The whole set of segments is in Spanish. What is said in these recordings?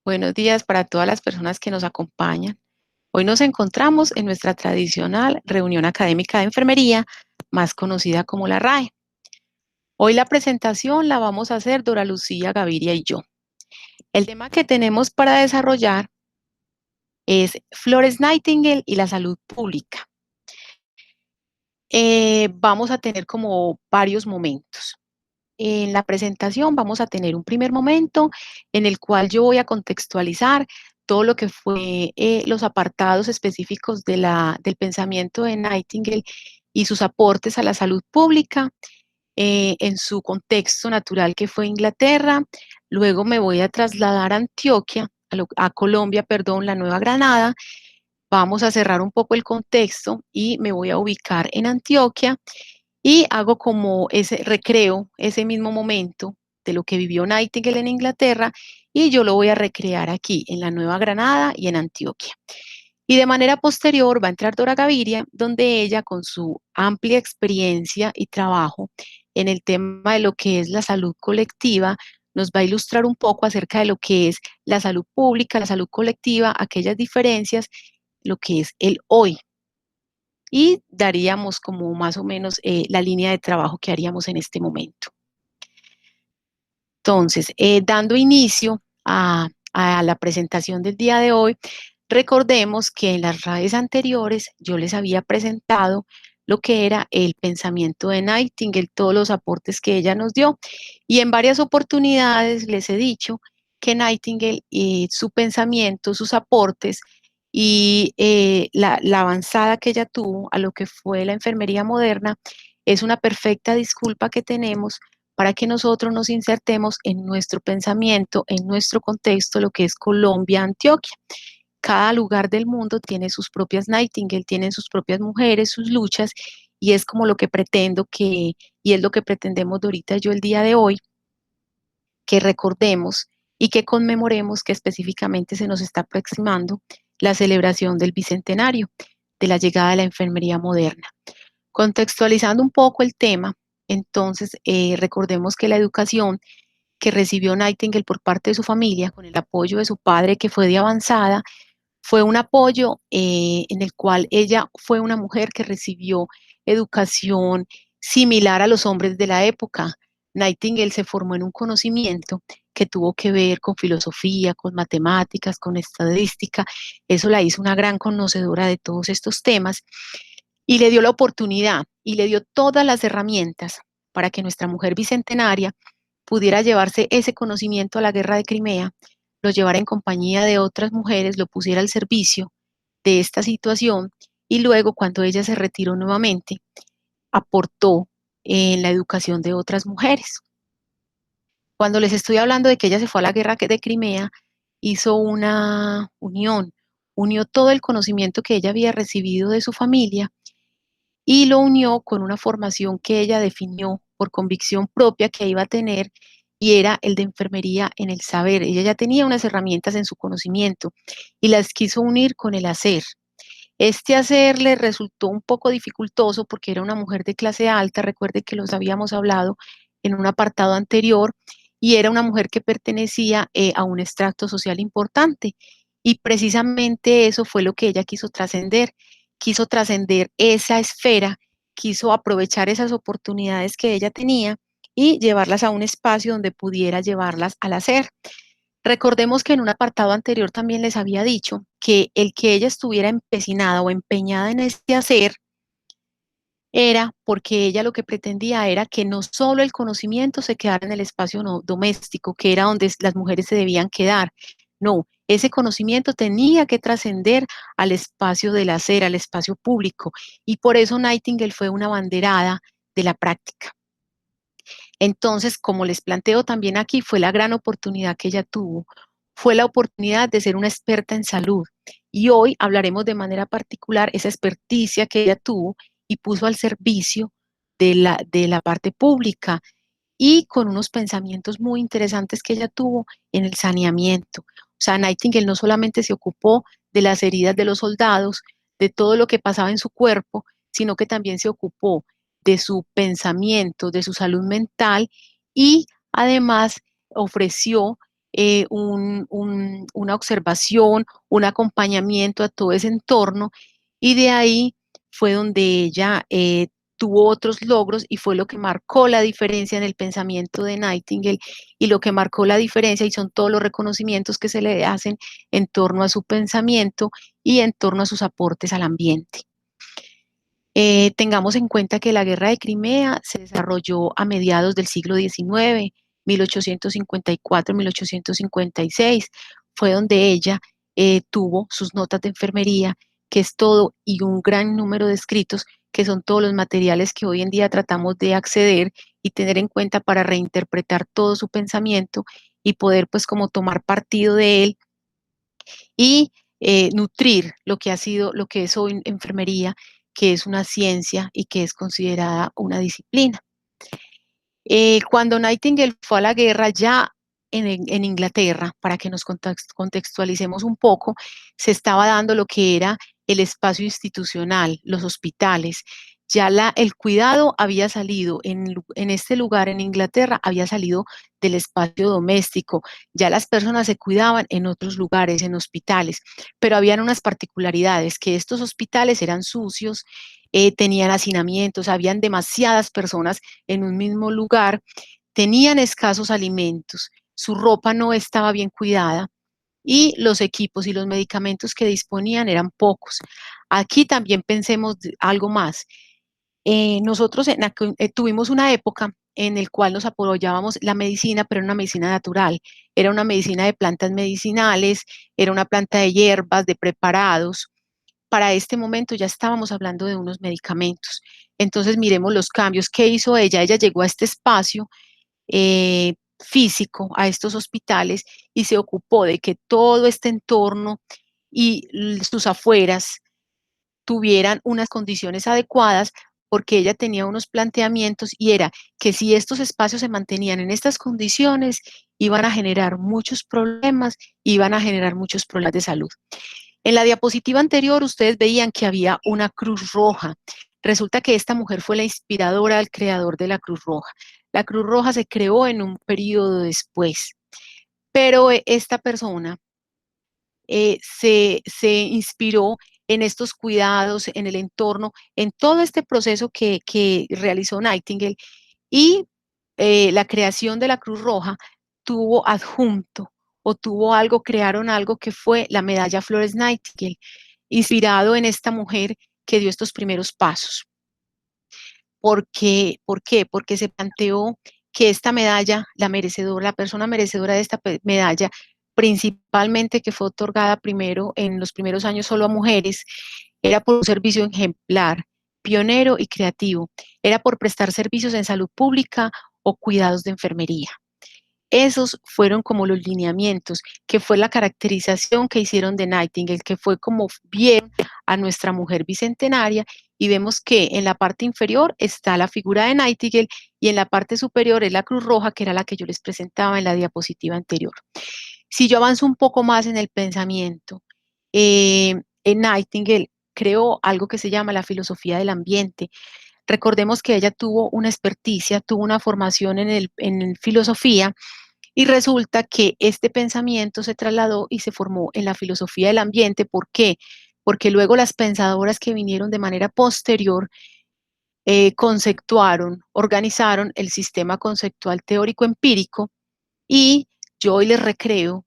Buenos días para todas las personas que nos acompañan. Hoy nos encontramos en nuestra tradicional reunión académica de enfermería, más conocida como la RAE. Hoy la presentación la vamos a hacer Dora Lucía Gaviria y yo. El tema que tenemos para desarrollar es Flores Nightingale y la salud pública. Vamos a tener como varios momentos. En la presentación vamos a tener un primer momento en el cual yo voy a contextualizar todo lo que fue los apartados específicos del pensamiento de Nightingale y sus aportes a la salud pública en su contexto natural que fue Inglaterra. Luego me voy a trasladar a Antioquia, a Colombia, perdón, la Nueva Granada. Vamos a cerrar un poco el contexto y me voy a ubicar en Antioquia y hago como ese recreo, ese mismo momento de lo que vivió Nightingale en Inglaterra y yo lo voy a recrear aquí en la Nueva Granada y en Antioquia. Y de manera posterior va a entrar Dora Gaviria, donde ella con su amplia experiencia y trabajo en el tema de lo que es la salud colectiva, nos va a ilustrar un poco acerca de lo que es la salud pública, la salud colectiva, aquellas diferencias, lo que es el hoy, y daríamos como más o menos la línea de trabajo que haríamos en este momento. Entonces, dando inicio a la presentación del día de hoy, recordemos que en las redes anteriores yo les había presentado lo que era el pensamiento de Nightingale, todos los aportes que ella nos dio, y en varias oportunidades les he dicho que Nightingale y su pensamiento, sus aportes y la avanzada que ella tuvo a lo que fue la enfermería moderna es una perfecta disculpa que tenemos para que nosotros nos insertemos en nuestro pensamiento, en nuestro contexto, lo que es Colombia, Antioquia. Cada lugar del mundo tiene sus propias Nightingale, tienen sus propias mujeres, sus luchas, y es como lo que pretendo que, y es lo que pretendemos de ahorita yo el día de hoy, que recordemos y que conmemoremos que específicamente se nos está aproximando la celebración del bicentenario de la llegada de la enfermería moderna. Contextualizando un poco el tema, entonces recordemos que la educación que recibió Nightingale por parte de su familia, con el apoyo de su padre que fue de avanzada, fue un apoyo en el cual ella fue una mujer que recibió educación similar a los hombres de la época. Nightingale se formó en un conocimiento que tuvo que ver con filosofía, con matemáticas, con estadística. Eso la hizo una gran conocedora de todos estos temas y le dio la oportunidad y le dio todas las herramientas para que nuestra mujer bicentenaria pudiera llevarse ese conocimiento a la guerra de Crimea, lo llevara en compañía de otras mujeres, lo pusiera al servicio de esta situación y luego cuando ella se retiró nuevamente, aportó en la educación de otras mujeres. Cuando les estoy hablando de que ella se fue a la guerra de Crimea, hizo una unión, unió todo el conocimiento que ella había recibido de su familia y lo unió con una formación que ella definió por convicción propia que iba a tener y era el de enfermería en el saber. Ella ya tenía unas herramientas en su conocimiento y las quiso unir con el hacer. Este hacer le resultó un poco dificultoso porque era una mujer de clase alta, recuerde que los habíamos hablado en un apartado anterior, y era una mujer que pertenecía a un extracto social importante. Y precisamente eso fue lo que ella quiso trascender esa esfera, quiso aprovechar esas oportunidades que ella tenía y llevarlas a un espacio donde pudiera llevarlas al hacer. Recordemos que en un apartado anterior también les había dicho que el que ella estuviera empecinada o empeñada en este hacer era porque ella lo que pretendía era que no solo el conocimiento se quedara en el espacio doméstico, que era donde las mujeres se debían quedar. No, ese conocimiento tenía que trascender al espacio del hacer, al espacio público. Y por eso Nightingale fue una abanderada de la práctica. Entonces, como les planteo también aquí, fue la gran oportunidad que ella tuvo, fue la oportunidad de ser una experta en salud. Y hoy hablaremos de manera particular esa experticia que ella tuvo y puso al servicio de la parte pública y con unos pensamientos muy interesantes que ella tuvo en el saneamiento. O sea, Nightingale no solamente se ocupó de las heridas de los soldados, de todo lo que pasaba en su cuerpo, sino que también se ocupó de su pensamiento, de su salud mental y además ofreció una observación, un acompañamiento a todo ese entorno, y de ahí fue donde ella tuvo otros logros y fue lo que marcó la diferencia en el pensamiento de Nightingale y lo que marcó la diferencia y son todos los reconocimientos que se le hacen en torno a su pensamiento y en torno a sus aportes al ambiente. Tengamos en cuenta que la guerra de Crimea se desarrolló a mediados del siglo XIX, 1854-1856, fue donde ella tuvo sus notas de enfermería, que es todo, y un gran número de escritos, que son todos los materiales que hoy en día tratamos de acceder y tener en cuenta para reinterpretar todo su pensamiento y poder pues como tomar partido de él y nutrir lo que ha sido, lo que es hoy enfermería, que es una ciencia y que es considerada una disciplina. Cuando Nightingale fue a la guerra ya en Inglaterra, para que nos contextualicemos un poco, se estaba dando lo que era el espacio institucional, los hospitales. Ya el cuidado había salido en este lugar en Inglaterra, había salido del espacio doméstico. Ya las personas se cuidaban en otros lugares, en hospitales, pero habían unas particularidades, que estos hospitales eran sucios, tenían hacinamientos, habían demasiadas personas en un mismo lugar, tenían escasos alimentos, su ropa no estaba bien cuidada y los equipos y los medicamentos que disponían eran pocos. Aquí también pensemos algo más. Nosotros tuvimos una época en el cual nos apoyábamos la medicina, pero era una medicina natural, era una medicina de plantas medicinales, era una planta de hierbas, de preparados. Para este momento ya estábamos hablando de unos medicamentos. Entonces miremos los cambios. ¿Qué hizo ella? Ella llegó a este espacio físico, a estos hospitales, y se ocupó de que todo este entorno y sus afueras tuvieran unas condiciones adecuadas, porque ella tenía unos planteamientos y era que si estos espacios se mantenían en estas condiciones, iban a generar muchos problemas, iban a generar muchos problemas de salud. En la diapositiva anterior ustedes veían que había una Cruz Roja. Resulta que esta mujer fue la inspiradora del creador de la Cruz Roja. La Cruz Roja se creó en un periodo después, pero esta persona se inspiró en estos cuidados, en el entorno, en todo este proceso que realizó Nightingale, y la creación de la Cruz Roja tuvo adjunto o tuvo algo, crearon algo que fue la medalla Flores Nightingale, inspirado en esta mujer que dio estos primeros pasos. ¿Por qué? Porque se planteó que esta medalla, la merecedora, la persona merecedora de esta medalla, principalmente que fue otorgada primero en los primeros años solo a mujeres, era por un servicio ejemplar, pionero y creativo, era por prestar servicios en salud pública o cuidados de enfermería. Esos fueron como los lineamientos, que fue la caracterización que hicieron de Nightingale, que fue como bien a nuestra mujer bicentenaria, y vemos que en la parte inferior está la figura de Nightingale y en la parte superior es la Cruz Roja, que era la que yo les presentaba en la diapositiva anterior. Si yo avanzo un poco más en el pensamiento, en Nightingale creó algo que se llama la filosofía del ambiente. Recordemos que ella tuvo una experticia, tuvo una formación en filosofía, y resulta que este pensamiento se trasladó y se formó en la filosofía del ambiente. ¿Por qué? Porque luego las pensadoras que vinieron de manera posterior conceptuaron, organizaron el sistema conceptual teórico empírico, y yo hoy les recreo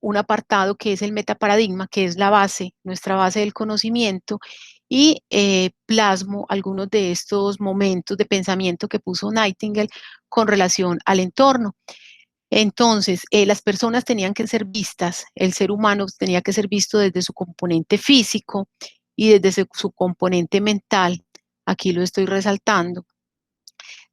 un apartado que es el metaparadigma, que es la base, nuestra base del conocimiento, y plasmo algunos de estos momentos de pensamiento que puso Nightingale con relación al entorno. Entonces, las personas tenían que ser vistas, el ser humano tenía que ser visto desde su componente físico y desde su componente mental. Aquí lo estoy resaltando.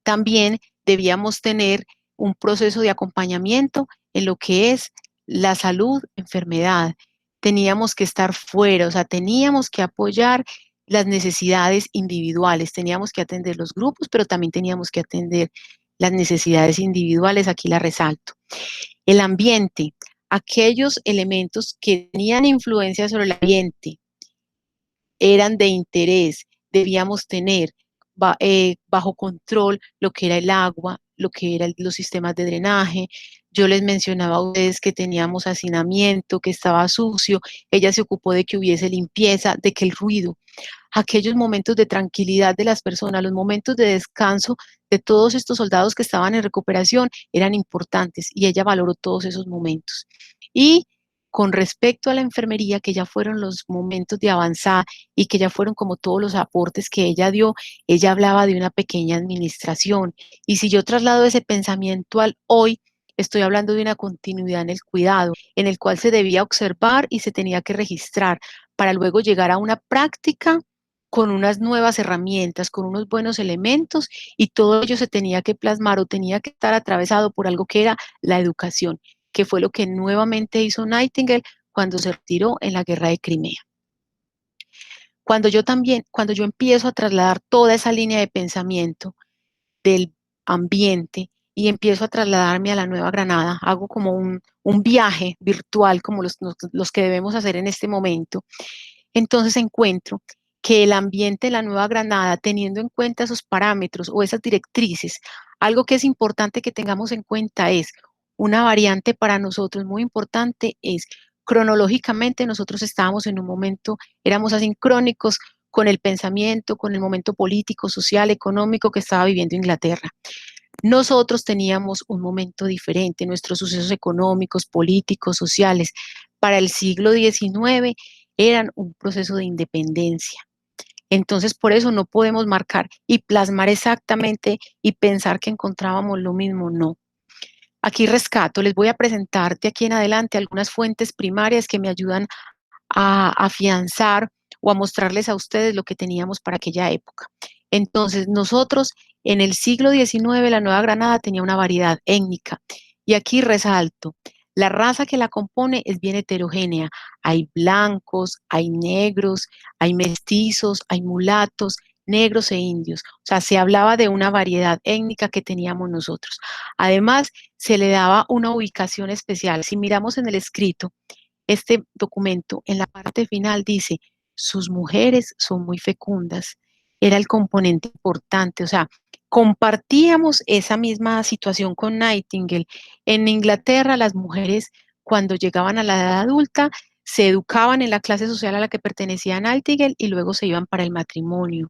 También debíamos tener un proceso de acompañamiento en lo que es la salud, enfermedad. Teníamos que estar fuera, o sea, teníamos que apoyar las necesidades individuales, teníamos que atender los grupos, pero también teníamos que atender las necesidades individuales, aquí la resalto. El ambiente, aquellos elementos que tenían influencia sobre el ambiente, eran de interés, debíamos tener bajo control lo que era el agua, lo que eran los sistemas de drenaje, Yo les mencionaba a ustedes que teníamos hacinamiento, que estaba sucio. Ella se ocupó de que hubiese limpieza, de que el ruido, aquellos momentos de tranquilidad de las personas, los momentos de descanso de todos estos soldados que estaban en recuperación eran importantes y ella valoró todos esos momentos. Y con respecto a la enfermería, que ya fueron los momentos de avanzada y que ya fueron como todos los aportes que ella dio, ella hablaba de una pequeña administración. Y si yo traslado ese pensamiento al hoy, estoy hablando de una continuidad en el cuidado, en el cual se debía observar y se tenía que registrar para luego llegar a una práctica con unas nuevas herramientas, con unos buenos elementos, y todo ello se tenía que plasmar o tenía que estar atravesado por algo que era la educación, que fue lo que nuevamente hizo Nightingale cuando se retiró en la guerra de Crimea. Cuando yo empiezo a trasladar toda esa línea de pensamiento del ambiente y empiezo a trasladarme a la Nueva Granada, hago como un viaje virtual como los que debemos hacer en este momento. Entonces encuentro que el ambiente de la Nueva Granada, teniendo en cuenta esos parámetros o esas directrices, algo que es importante que tengamos en cuenta es una variante para nosotros muy importante es cronológicamente nosotros estábamos en un momento, éramos asincrónicos con el pensamiento, con el momento político, social, económico que estaba viviendo Inglaterra. Nosotros teníamos un momento diferente, nuestros sucesos económicos, políticos, sociales para el siglo XIX eran un proceso de independencia. Entonces, por eso no podemos marcar y plasmar exactamente y pensar que encontrábamos lo mismo, no. Aquí rescato, les voy a presentar de aquí en adelante algunas fuentes primarias que me ayudan a afianzar o a mostrarles a ustedes lo que teníamos para aquella época. Entonces, nosotros en el siglo XIX, la Nueva Granada tenía una variedad étnica. Y aquí resalto, la raza que la compone es bien heterogénea. Hay blancos, hay negros, hay mestizos, hay mulatos, negros e indios. O sea, se hablaba de una variedad étnica que teníamos nosotros. Además, se le daba una ubicación especial. Si miramos en el escrito, este documento en la parte final dice, sus mujeres son muy fecundas. Era el componente importante, o sea, compartíamos esa misma situación con Nightingale. En Inglaterra, las mujeres cuando llegaban a la edad adulta se educaban en la clase social a la que pertenecía Nightingale y luego se iban para el matrimonio.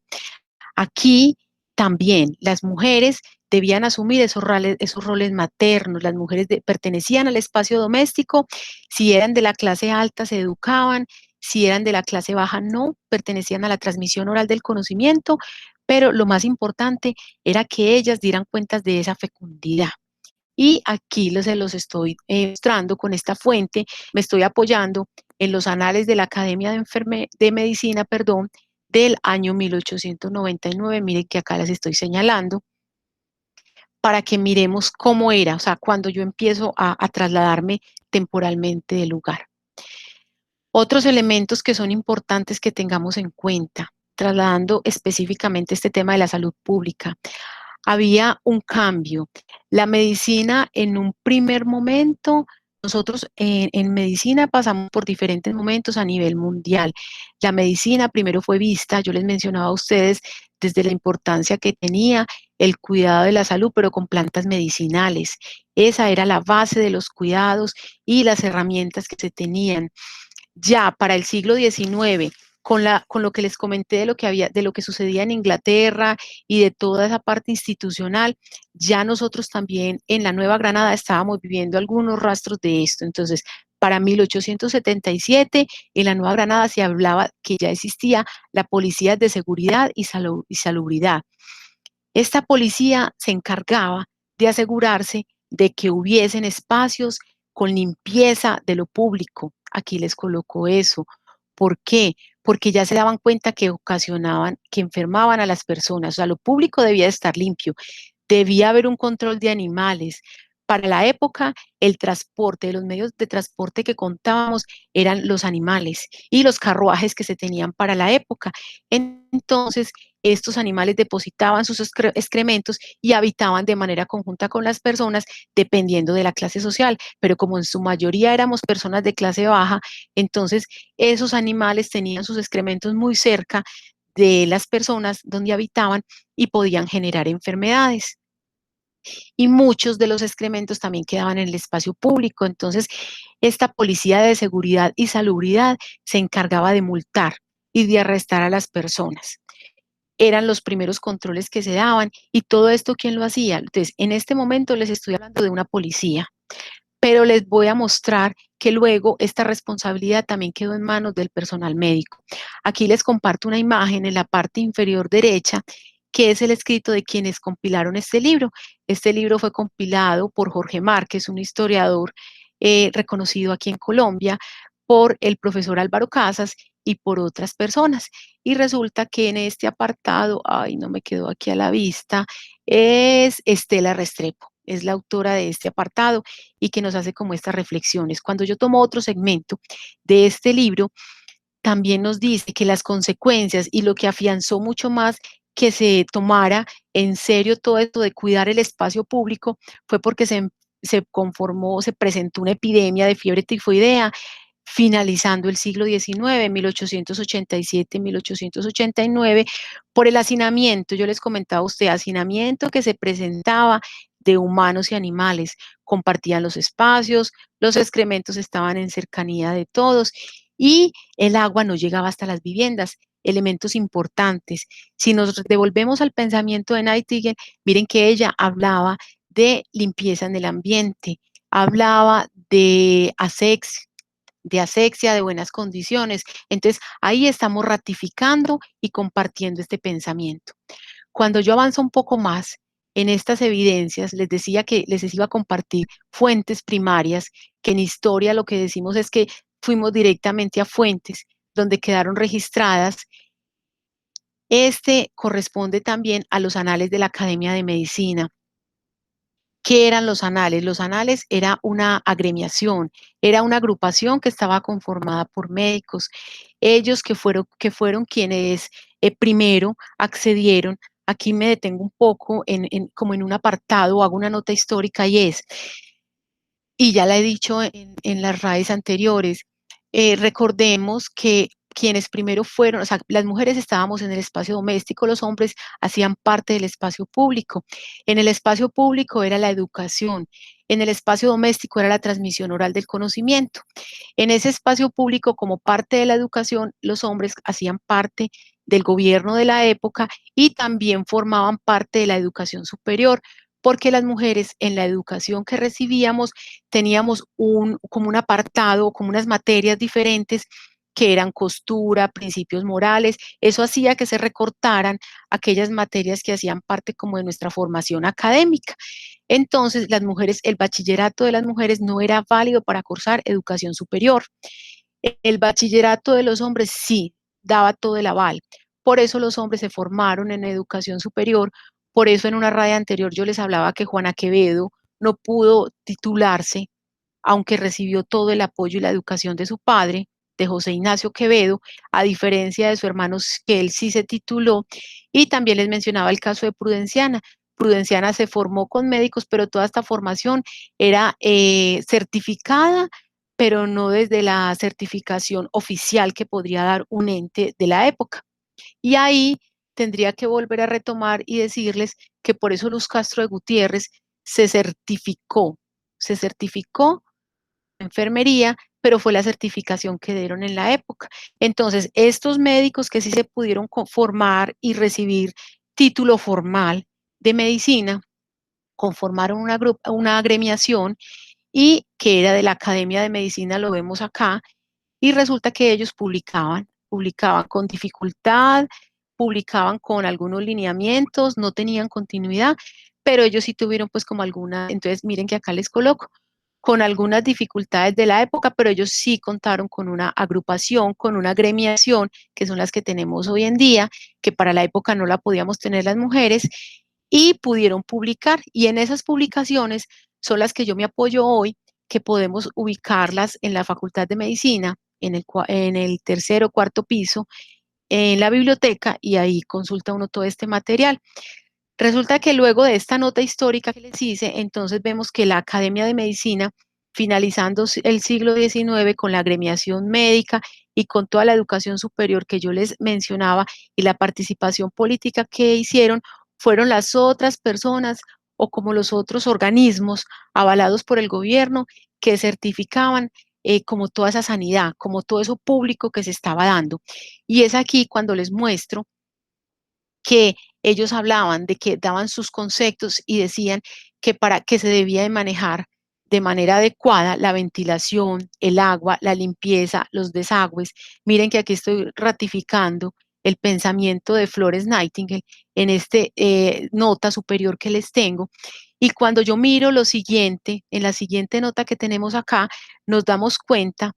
Aquí también las mujeres debían asumir esos roles maternos, las mujeres pertenecían al espacio doméstico, si eran de la clase alta se educaban, si eran de la clase baja no, pertenecían a la transmisión oral del conocimiento, pero lo más importante era que ellas dieran cuentas de esa fecundidad. Y aquí se los estoy mostrando con esta fuente, me estoy apoyando en los anales de la Academia de Medicina, perdón, del año 1899, miren que acá las estoy señalando, para que miremos cómo era, o sea, cuando yo empiezo a trasladarme temporalmente del lugar. Otros elementos que son importantes que tengamos en cuenta, trasladando específicamente este tema de la salud pública. Había un cambio. La medicina en un primer momento, nosotros en medicina pasamos por diferentes momentos a nivel mundial. La medicina primero fue vista, yo les mencionaba a ustedes desde la importancia que tenía el cuidado de la salud, pero con plantas medicinales. Esa era la base de los cuidados y las herramientas que se tenían. Ya para el siglo XIX, con lo que les comenté de lo que sucedía en Inglaterra y de toda esa parte institucional, ya nosotros también en la Nueva Granada estábamos viviendo algunos rastros de esto. Entonces, para 1877, en la Nueva Granada se hablaba que ya existía la Policía de Seguridad y Salubridad. Esta policía se encargaba de asegurarse de que hubiesen espacios con limpieza de lo público. Aquí les coloco eso. ¿Por qué? Porque ya se daban cuenta que ocasionaban, que enfermaban a las personas. O sea, lo público debía estar limpio. Debía haber un control de animales. Para la época, el transporte, los medios de transporte que contábamos eran los animales y los carruajes que se tenían para la época. Entonces, estos animales depositaban sus excrementos y habitaban de manera conjunta con las personas, dependiendo de la clase social. Pero como en su mayoría éramos personas de clase baja, entonces esos animales tenían sus excrementos muy cerca de las personas donde habitaban y podían generar enfermedades. y muchos de los excrementos también quedaban en el espacio público. Entonces, esta policía de seguridad y salubridad se encargaba de multar y de arrestar a las personas. Eran los primeros controles que se daban y todo esto, ¿quién lo hacía? Entonces, en este momento les estoy hablando de una policía, pero les voy a mostrar que luego esta responsabilidad también quedó en manos del personal médico. Aquí les comparto una imagen en la parte inferior derecha, que es el escrito de quienes compilaron este libro. Este libro fue compilado por Jorge Márquez, un historiador reconocido aquí en Colombia, por el profesor Álvaro Casas y por otras personas. Y resulta que en este apartado, ay, no me quedó aquí a la vista, es Estela Restrepo, es la autora de este apartado y que nos hace como estas reflexiones. Cuando yo tomo otro segmento de este libro, también nos dice que las consecuencias y lo que afianzó mucho más que se tomara en serio todo esto de cuidar el espacio público fue porque se conformó, se presentó una epidemia de fiebre tifoidea finalizando el siglo XIX, 1887, 1889, por el hacinamiento. Yo les comentaba a usted, hacinamiento que se presentaba de humanos y animales, compartían los espacios, los excrementos estaban en cercanía de todos y el agua no llegaba hasta las viviendas, elementos importantes. Si nos devolvemos al pensamiento de Nightingale, miren que ella hablaba de limpieza en el ambiente, hablaba de asexia, de buenas condiciones. Entonces, ahí estamos ratificando y compartiendo este pensamiento. Cuando yo avanzo un poco más en estas evidencias, les decía que les iba a compartir fuentes primarias, que en historia lo que decimos es que fuimos directamente a fuentes donde quedaron registradas. Este corresponde también a los anales de la Academia de Medicina. ¿Qué eran los anales? Los anales era una agremiación, era una agrupación que estaba conformada por médicos, ellos que fueron quienes primero accedieron. Aquí me detengo un poco como en un apartado, hago una nota histórica y es, y ya la he dicho en las RAEs anteriores, recordemos que quienes primero fueron, o sea, las mujeres estábamos en el espacio doméstico, los hombres hacían parte del espacio público. En el espacio público era la educación, en el espacio doméstico era la transmisión oral del conocimiento. En ese espacio público, como parte de la educación, los hombres hacían parte del gobierno de la época y también formaban parte de la educación superior, porque las mujeres en la educación que recibíamos teníamos como un apartado, como unas materias diferentes que eran costura, principios morales. Eso hacía que se recortaran aquellas materias que hacían parte como de nuestra formación académica. Entonces, las mujeres, el bachillerato de las mujeres no era válido para cursar educación superior. El bachillerato de los hombres sí daba todo el aval. Por eso los hombres se formaron en educación superior. Por eso en una radio anterior yo les hablaba que Juana Quevedo no pudo titularse, aunque recibió todo el apoyo y la educación de su padre, de José Ignacio Quevedo, a diferencia de su hermano, que él sí se tituló. Y también les mencionaba el caso de Prudenciana. Prudenciana se formó con médicos, pero toda esta formación era certificada, pero no desde la certificación oficial que podría dar un ente de la época. Y ahí tendría que volver a retomar y decirles que por eso Luz Castro de Gutiérrez se certificó enfermería, pero fue la certificación que dieron en la época. Entonces, estos médicos que sí se pudieron formar y recibir título formal de medicina, conformaron una agremiación y que era de la Academia de Medicina, lo vemos acá, y resulta que ellos publicaban con dificultad, publicaban con algunos lineamientos, no tenían continuidad, pero ellos sí tuvieron pues como alguna, entonces miren que acá les coloco, con algunas dificultades de la época, pero ellos sí contaron con una agrupación, con una gremiación, que son las que tenemos hoy en día, que para la época no la podíamos tener las mujeres, y pudieron publicar. Y en esas publicaciones son las que yo me apoyo hoy, que podemos ubicarlas en la Facultad de Medicina, en el tercer o cuarto piso, en la biblioteca, y ahí consulta uno todo este material. Resulta que luego de esta nota histórica que les hice, entonces vemos que la Academia de Medicina, finalizando el siglo XIX con la agremiación médica y con toda la educación superior que yo les mencionaba y la participación política que hicieron, fueron las otras personas o como los otros organismos avalados por el gobierno que certificaban como toda esa sanidad, como todo eso público que se estaba dando. Y es aquí cuando les muestro que ellos hablaban de que daban sus conceptos y decían que para que se debía de manejar de manera adecuada la ventilación, el agua, la limpieza, los desagües. Miren que aquí estoy ratificando el pensamiento de Florence Nightingale en este nota superior que les tengo. Y cuando yo miro lo siguiente, en la siguiente nota que tenemos acá, nos damos cuenta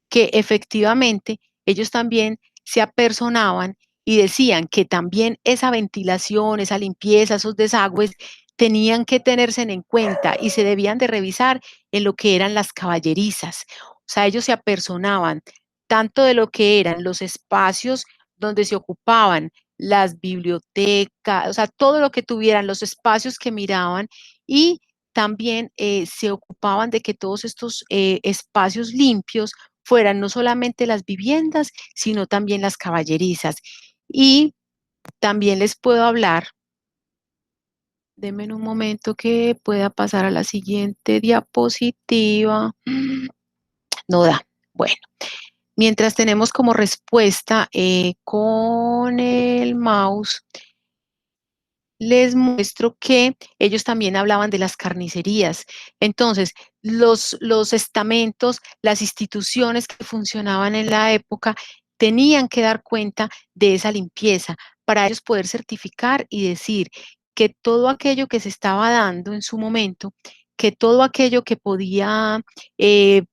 que efectivamente ellos también se apersonaban y decían que también esa ventilación, esa limpieza, esos desagües tenían que tenerse en cuenta y se debían de revisar en lo que eran las caballerizas. O sea, ellos se apersonaban tanto de lo que eran los espacios donde se ocupaban las bibliotecas, o sea, todo lo que tuvieran, los espacios que miraban y también se ocupaban de que todos estos espacios limpios fueran no solamente las viviendas, sino también las caballerizas. Y también les puedo hablar, denme un momento que pueda pasar a la siguiente diapositiva. No da. Bueno, mientras tenemos como respuesta con el mouse, les muestro que ellos también hablaban de las carnicerías. Entonces, los estamentos, las instituciones que funcionaban en la época tenían que dar cuenta de esa limpieza para ellos poder certificar y decir que todo aquello que se estaba dando en su momento, que todo aquello que podía eh,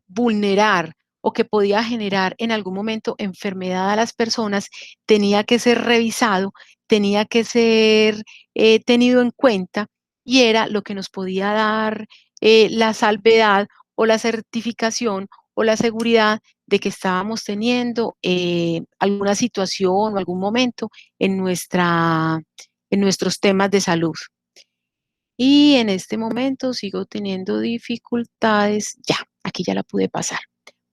vulnerar o que podía generar en algún momento enfermedad a las personas, tenía que ser revisado, tenía que ser tenido en cuenta y era lo que nos podía dar la salvedad o la certificación o la seguridad de que estábamos teniendo alguna situación o algún momento en, en nuestros temas de salud. Y en este momento sigo teniendo dificultades. Ya, aquí ya la pude pasar.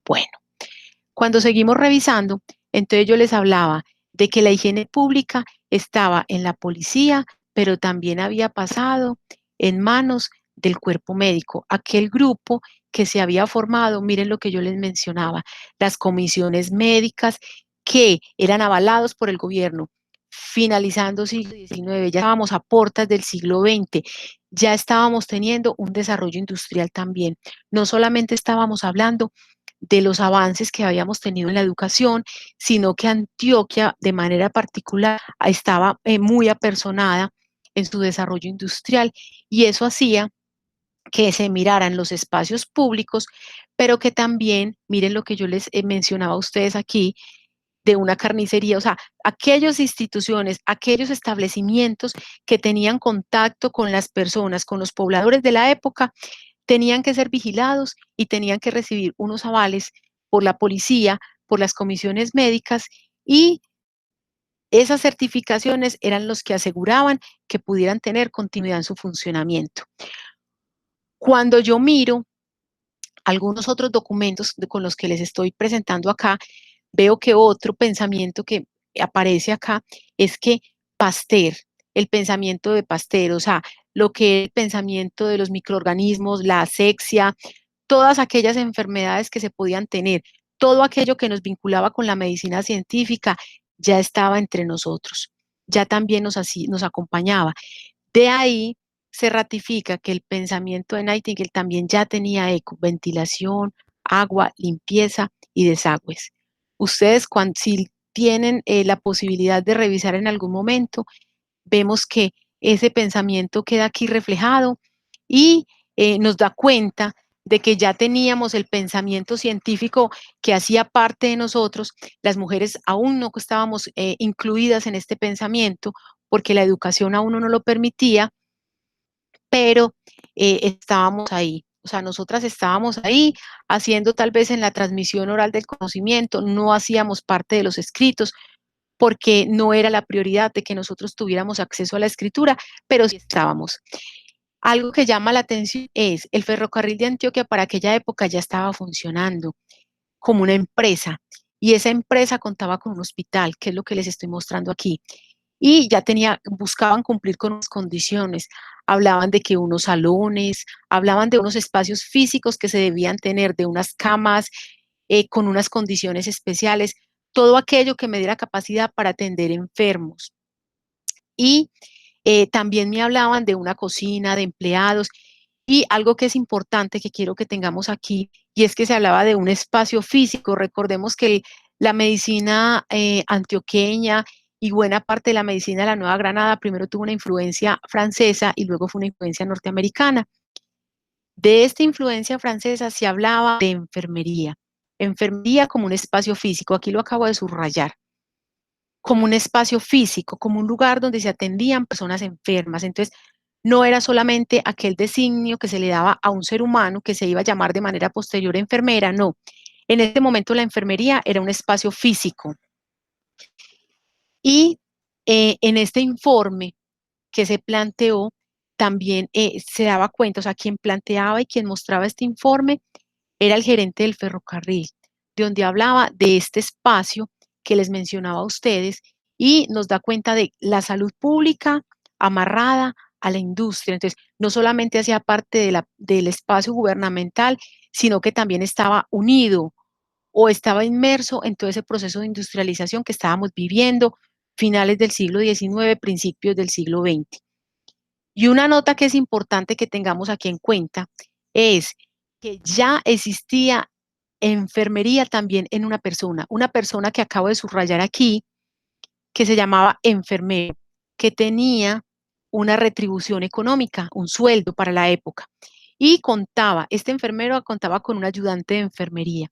Bueno, cuando seguimos revisando, entonces yo les hablaba de que la higiene pública estaba en la policía, pero también había pasado en manos del cuerpo médico, aquel grupo que se había formado, miren lo que yo les mencionaba, las comisiones médicas que eran avalados por el gobierno. Finalizando siglo XIX, ya estábamos a puertas del siglo XX, ya estábamos teniendo un desarrollo industrial también. No solamente estábamos hablando de los avances que habíamos tenido en la educación, sino que Antioquia de manera particular estaba muy apersonada en su desarrollo industrial y eso hacía que se miraran los espacios públicos, pero que también, miren lo que yo les mencionaba a ustedes aquí, de una carnicería, o sea, aquellas instituciones, aquellos establecimientos que tenían contacto con las personas, con los pobladores de la época, tenían que ser vigilados y tenían que recibir unos avales por la policía, por las comisiones médicas y esas certificaciones eran los que aseguraban que pudieran tener continuidad en su funcionamiento. Cuando yo miro algunos otros documentos con los que les estoy presentando acá, veo que otro pensamiento que aparece acá es que Pasteur, el pensamiento de Pasteur, o sea, lo que es el pensamiento de los microorganismos, la asexia, todas aquellas enfermedades que se podían tener, todo aquello que nos vinculaba con la medicina científica, ya estaba entre nosotros, ya también nos acompañaba. De ahí se ratifica que el pensamiento de Nightingale también ya tenía eco, ventilación, agua, limpieza y desagües. Ustedes, si tienen la posibilidad de revisar en algún momento, vemos que ese pensamiento queda aquí reflejado y nos da cuenta de que ya teníamos el pensamiento científico que hacía parte de nosotros. Las mujeres aún no estábamos incluidas en este pensamiento porque la educación aún no lo permitía, pero estábamos ahí. O sea, nosotras estábamos ahí haciendo tal vez en la transmisión oral del conocimiento, no hacíamos parte de los escritos, porque no era la prioridad de que nosotros tuviéramos acceso a la escritura, pero sí estábamos. Algo que llama la atención es el ferrocarril de Antioquia para aquella época ya estaba funcionando como una empresa y esa empresa contaba con un hospital, que es lo que les estoy mostrando aquí. y ya buscaban cumplir con las condiciones. Hablaban de que unos salones, hablaban de unos espacios físicos que se debían tener, de unas camas con unas condiciones especiales, todo aquello que me diera capacidad para atender enfermos. Y también me hablaban de una cocina, de empleados, y algo que es importante que quiero que tengamos aquí, y es que se hablaba de un espacio físico. Recordemos que la medicina antioqueña y buena parte de la medicina de la Nueva Granada primero tuvo una influencia francesa y luego fue una influencia norteamericana. De esta influencia francesa se hablaba de enfermería, enfermería como un espacio físico, aquí lo acabo de subrayar, como un espacio físico, como un lugar donde se atendían personas enfermas. Entonces, no era solamente aquel designio que se le daba a un ser humano que se iba a llamar de manera posterior enfermera, no. En este momento la enfermería era un espacio físico. Y en este informe que se planteó, también se daba cuenta, o sea, quien planteaba y quien mostraba este informe era el gerente del ferrocarril, de donde hablaba de este espacio que les mencionaba a ustedes y nos da cuenta de la salud pública amarrada a la industria. Entonces, no solamente hacía parte del espacio gubernamental, sino que también estaba unido o estaba inmerso en todo ese proceso de industrialización que estábamos viviendo finales del siglo XIX, principios del siglo XX. Y una nota que es importante que tengamos aquí en cuenta es que ya existía enfermería también en una persona que acabo de subrayar aquí, que se llamaba enfermero, que tenía una retribución económica, un sueldo para la época. Y este enfermero contaba con un ayudante de enfermería.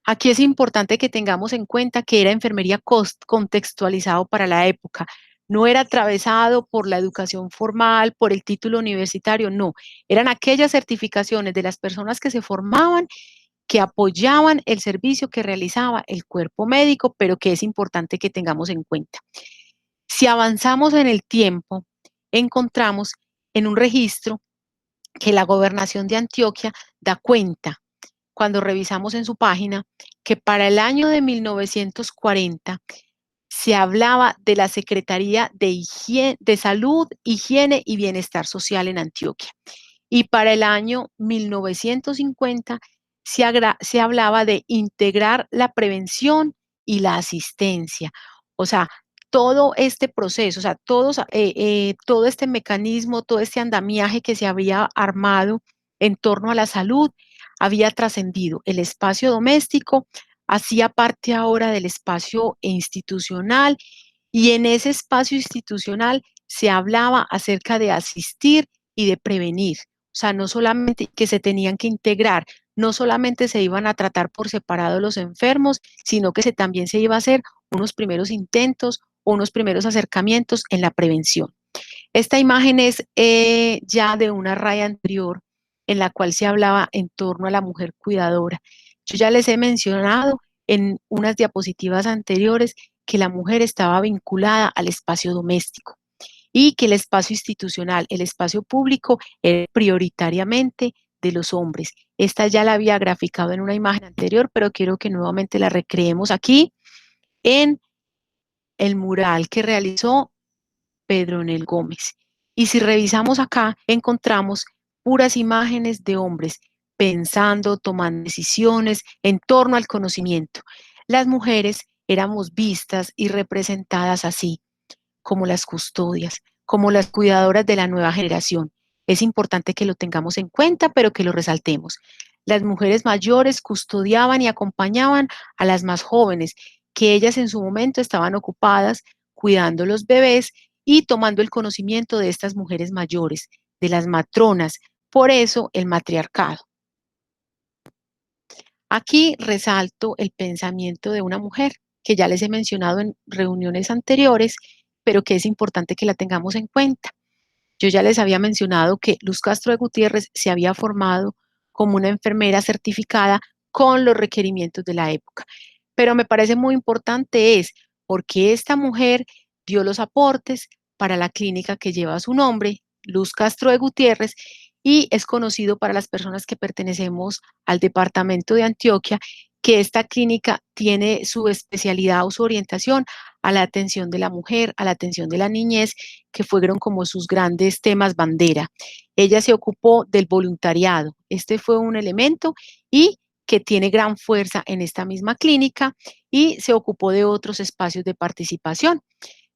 Aquí es importante que tengamos en cuenta que era enfermería contextualizado para la época. No era atravesado por la educación formal, por el título universitario, no. Eran aquellas certificaciones de las personas que se formaban, que apoyaban el servicio que realizaba el cuerpo médico, pero que es importante que tengamos en cuenta. Si avanzamos en el tiempo, encontramos en un registro que la gobernación de Antioquia da cuenta cuando revisamos en su página, que para el año de 1940 se hablaba de la Secretaría de Salud, Higiene y Bienestar Social en Antioquia. Y para el año 1950 se hablaba de integrar la prevención y la asistencia. O sea, todo este proceso, o sea, todo este mecanismo, todo este andamiaje que se había armado en torno a la salud, había trascendido el espacio doméstico, hacía parte ahora del espacio institucional, y en ese espacio institucional se hablaba acerca de asistir y de prevenir. O sea, no solamente que se tenían que integrar, no solamente se iban a tratar por separado los enfermos, sino que también se iba a hacer unos primeros intentos, unos primeros acercamientos en la prevención. Esta imagen es ya de una raya anterior en la cual se hablaba en torno a la mujer cuidadora. Yo ya les he mencionado en unas diapositivas anteriores que la mujer estaba vinculada al espacio doméstico y que el espacio institucional, el espacio público, era prioritariamente de los hombres. Esta ya la había graficado en una imagen anterior, pero quiero que nuevamente la recreemos aquí en el mural que realizó Pedro Nel Gómez. Y si revisamos acá, encontramos puras imágenes de hombres pensando, tomando decisiones en torno al conocimiento. Las mujeres éramos vistas y representadas así, como las custodias, como las cuidadoras de la nueva generación. Es importante que lo tengamos en cuenta, pero que lo resaltemos. Las mujeres mayores custodiaban y acompañaban a las más jóvenes, que ellas en su momento estaban ocupadas cuidando los bebés y tomando el conocimiento de estas mujeres mayores, de las matronas. Por eso el matriarcado. Aquí resalto el pensamiento de una mujer que ya les he mencionado en reuniones anteriores, pero que es importante que la tengamos en cuenta. Yo ya les había mencionado que Luz Castro de Gutiérrez se había formado como una enfermera certificada con los requerimientos de la época. Pero me parece muy importante es porque esta mujer dio los aportes para la clínica que lleva su nombre, Luz Castro de Gutiérrez, y es conocido para las personas que pertenecemos al departamento de Antioquia que esta clínica tiene su especialidad o su orientación a la atención de la mujer, a la atención de la niñez, que fueron como sus grandes temas bandera. Ella se ocupó del voluntariado. Este fue un elemento y que tiene gran fuerza en esta misma clínica, y se ocupó de otros espacios de participación.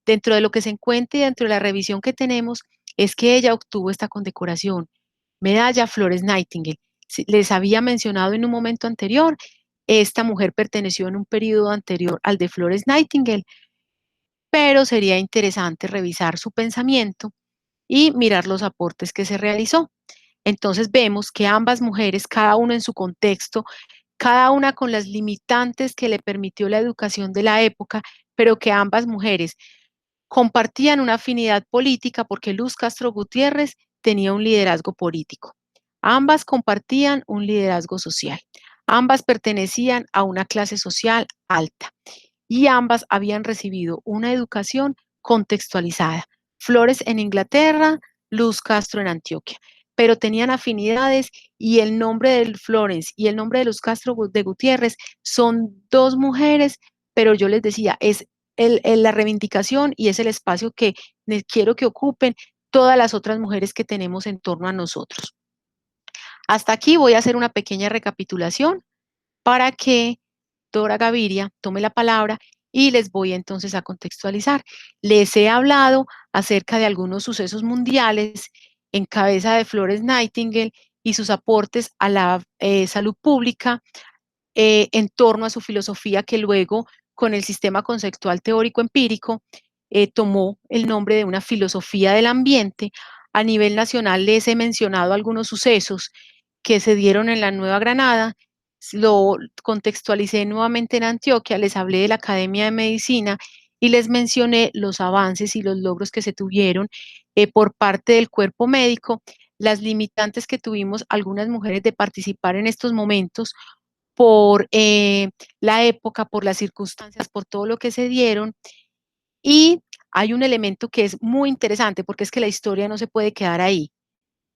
Dentro de lo que se encuentra y dentro de la revisión que tenemos es que ella obtuvo esta condecoración, Medalla Flores Nightingale. Les había mencionado en un momento anterior, esta mujer perteneció en un periodo anterior al de Flores Nightingale, pero sería interesante revisar su pensamiento y mirar los aportes que se realizó. Entonces vemos que ambas mujeres, cada una en su contexto, cada una con las limitantes que le permitió la educación de la época, pero que ambas mujeres compartían una afinidad política porque Luz Castro Gutiérrez tenía un liderazgo político. Ambas compartían un liderazgo social. Ambas pertenecían a una clase social alta y ambas habían recibido una educación contextualizada. Flores en Inglaterra, Luz Castro en Antioquia, pero tenían afinidades, y el nombre de Flores y el nombre de Luz Castro de Gutiérrez son dos mujeres, pero yo les decía, es la reivindicación y es el espacio que quiero que ocupen todas las otras mujeres que tenemos en torno a nosotros. Hasta aquí voy a hacer una pequeña recapitulación para que Dora Gaviria tome la palabra y les voy entonces a contextualizar. Les he hablado acerca de algunos sucesos mundiales en cabeza de Flores Nightingale y sus aportes a la salud pública en torno a su filosofía, que luego con el sistema conceptual teórico empírico tomó el nombre de una filosofía del ambiente. A nivel nacional les he mencionado algunos sucesos que se dieron en la Nueva Granada, lo contextualicé nuevamente en Antioquia, les hablé de la Academia de Medicina y les mencioné los avances y los logros que se tuvieron por parte del cuerpo médico, las limitantes que tuvimos algunas mujeres de participar en estos momentos por la época, por las circunstancias, por todo lo que se dieron. Y hay un elemento que es muy interesante, porque es que la historia no se puede quedar ahí,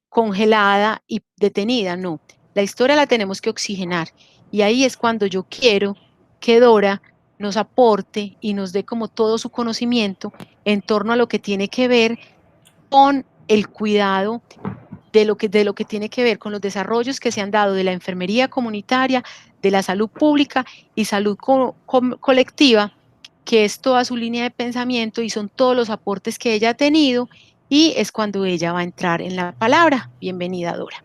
congelada y detenida, no. La historia la tenemos que oxigenar. Y ahí es cuando yo quiero que Dora nos aporte y nos dé como todo su conocimiento en torno a lo que tiene que ver con el cuidado, de lo que tiene que ver con los desarrollos que se han dado de la enfermería comunitaria, de la salud pública y salud colectiva, que es toda su línea de pensamiento y son todos los aportes que ella ha tenido, y es cuando ella va a entrar en la palabra. Bienvenida, Dora.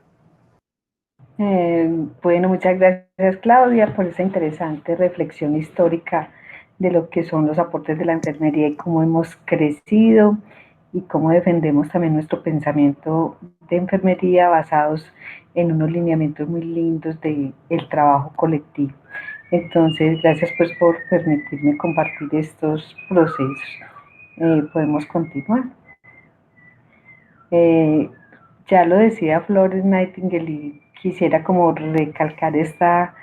Bueno, muchas gracias, Claudia, por esa interesante reflexión histórica de lo que son los aportes de la enfermería y cómo hemos crecido y cómo defendemos también nuestro pensamiento de enfermería basados en unos lineamientos muy lindos del trabajo colectivo. Entonces, gracias pues por permitirme compartir estos procesos. Podemos continuar. Eh, ya lo decía Flores Nightingale y quisiera como recalcar esta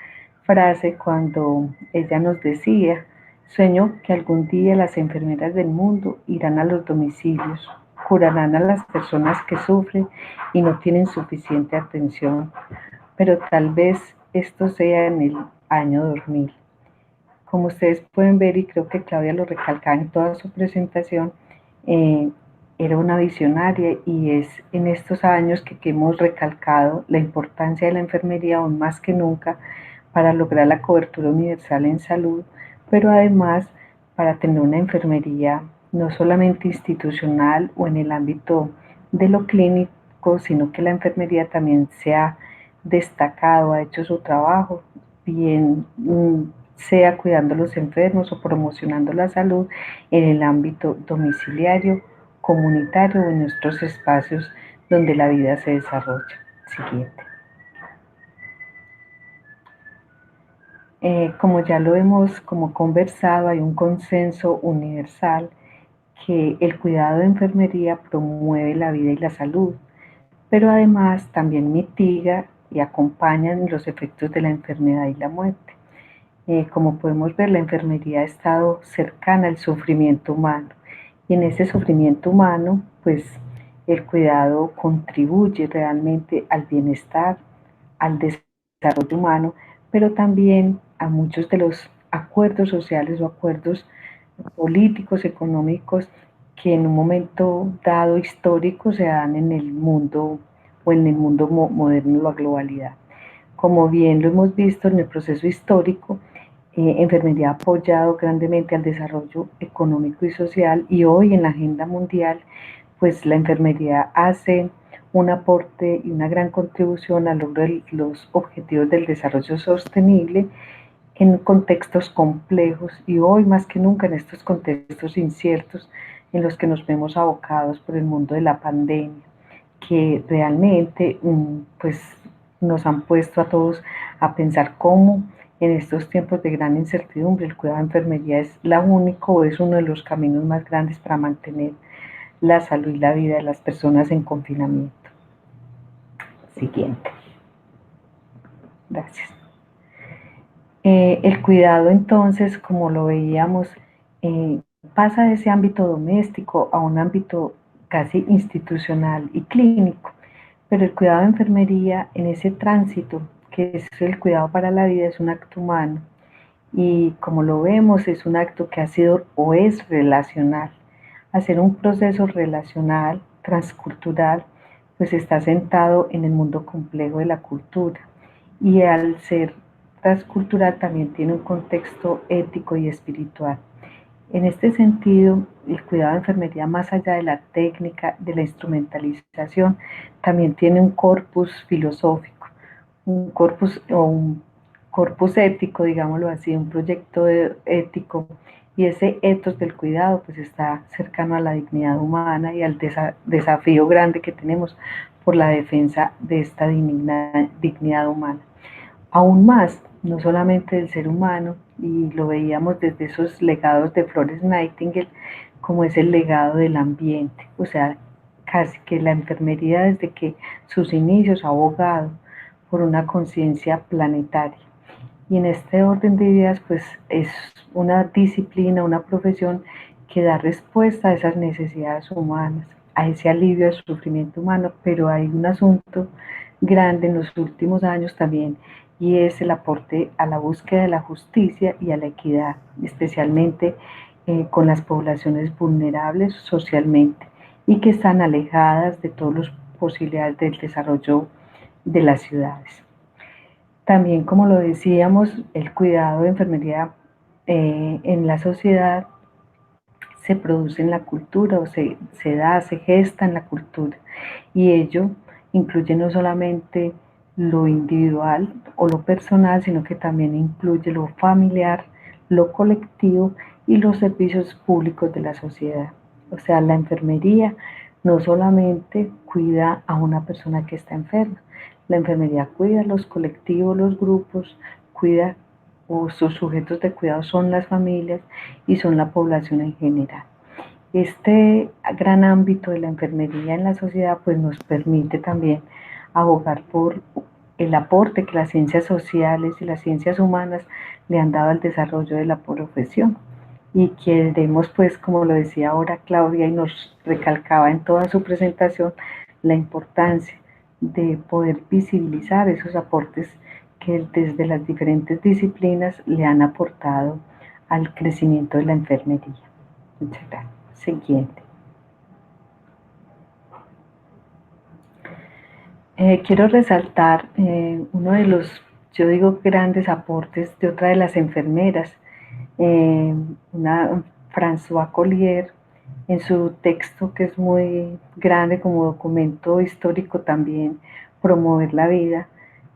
frase cuando ella nos decía: sueño que algún día las enfermeras del mundo irán a los domicilios, curarán a las personas que sufren y no tienen suficiente atención, pero tal vez esto sea en el año 2000. Como ustedes pueden ver, y creo que Claudia lo recalcaba en toda su presentación, eh, era una visionaria, y es en estos años que hemos recalcado la importancia de la enfermería aún más que nunca para lograr la cobertura universal en salud, pero además para tener una enfermería no solamente institucional o en el ámbito de lo clínico, sino que la enfermería también se ha destacado, ha hecho su trabajo bien, sea cuidando a los enfermos o promocionando la salud en el ámbito domiciliario, comunitario o en nuestros espacios donde la vida se desarrolla. Siguiente. Como ya lo hemos como conversado, hay un consenso universal que el cuidado de enfermería promueve la vida y la salud, pero además también mitiga y acompaña los efectos de la enfermedad y la muerte. Como podemos ver, la enfermería ha estado cercana al sufrimiento humano, y en ese sufrimiento humano, pues el cuidado contribuye realmente al bienestar, al desarrollo humano, pero también a muchos de los acuerdos sociales o acuerdos políticos, económicos, que en un momento dado histórico se dan en el mundo o en el mundo moderno, la globalidad. Como bien lo hemos visto en el proceso histórico, enfermería ha apoyado grandemente al desarrollo económico y social, y hoy en la agenda mundial, pues la enfermería hace un aporte y una gran contribución al logro de los objetivos del desarrollo sostenible en contextos complejos, y hoy más que nunca en estos contextos inciertos en los que nos vemos abocados por el mundo de la pandemia, que realmente pues nos han puesto a todos a pensar cómo en estos tiempos de gran incertidumbre el cuidado de enfermería es la única o es uno de los caminos más grandes para mantener la salud y la vida de las personas en confinamiento. Siguiente. Gracias. El cuidado entonces, como lo veíamos, eh, pasa de ese ámbito doméstico a un ámbito casi institucional y clínico, pero el cuidado de enfermería en ese tránsito, que es el cuidado para la vida, es un acto humano, y como lo vemos es un acto que ha sido o es relacional. Hacer un proceso relacional, transcultural, pues está sentado en el mundo complejo de la cultura, y al ser transcultural también tiene un contexto ético y espiritual. En este sentido, el cuidado de enfermería, más allá de la técnica, de la instrumentalización, también tiene un corpus filosófico, un corpus o un corpus ético, digámoslo así, un proyecto ético, y ese ethos del cuidado pues está cercano a la dignidad humana y al desafío grande que tenemos por la defensa de esta dignidad humana. Aún más, no solamente del ser humano, y lo veíamos desde esos legados de Flores Nightingale, como es el legado del ambiente, o sea, casi que la enfermería desde que sus inicios ha abogado por una conciencia planetaria. Y en este orden de ideas, pues es una disciplina, una profesión que da respuesta a esas necesidades humanas, a ese alivio al sufrimiento humano, pero hay un asunto grande en los últimos años también, y es el aporte a la búsqueda de la justicia y a la equidad, especialmente con las poblaciones vulnerables socialmente y que están alejadas de todas las posibilidades del desarrollo de las ciudades. También, como lo decíamos, el cuidado de enfermería en la sociedad se produce en la cultura, o se da, se gesta en la cultura, y ello incluye no solamente lo individual o lo personal, sino que también incluye lo familiar, lo colectivo y los servicios públicos de la sociedad. O sea, la enfermería no solamente cuida a una persona que está enferma, la enfermería cuida a los colectivos, los grupos, cuida, o sus sujetos de cuidado son las familias y son la población en general. Este gran ámbito de la enfermería en la sociedad pues nos permite también abogar por el aporte que las ciencias sociales y las ciencias humanas le han dado al desarrollo de la profesión, y queremos, pues como lo decía ahora Claudia y nos recalcaba en toda su presentación, la importancia de poder visibilizar esos aportes que desde las diferentes disciplinas le han aportado al crecimiento de la enfermería. Muchas gracias. Siguiente. Quiero resaltar uno de los, yo digo, grandes aportes de otra de las enfermeras, una François Collier, en su texto que es muy grande como documento histórico también, Promover la vida,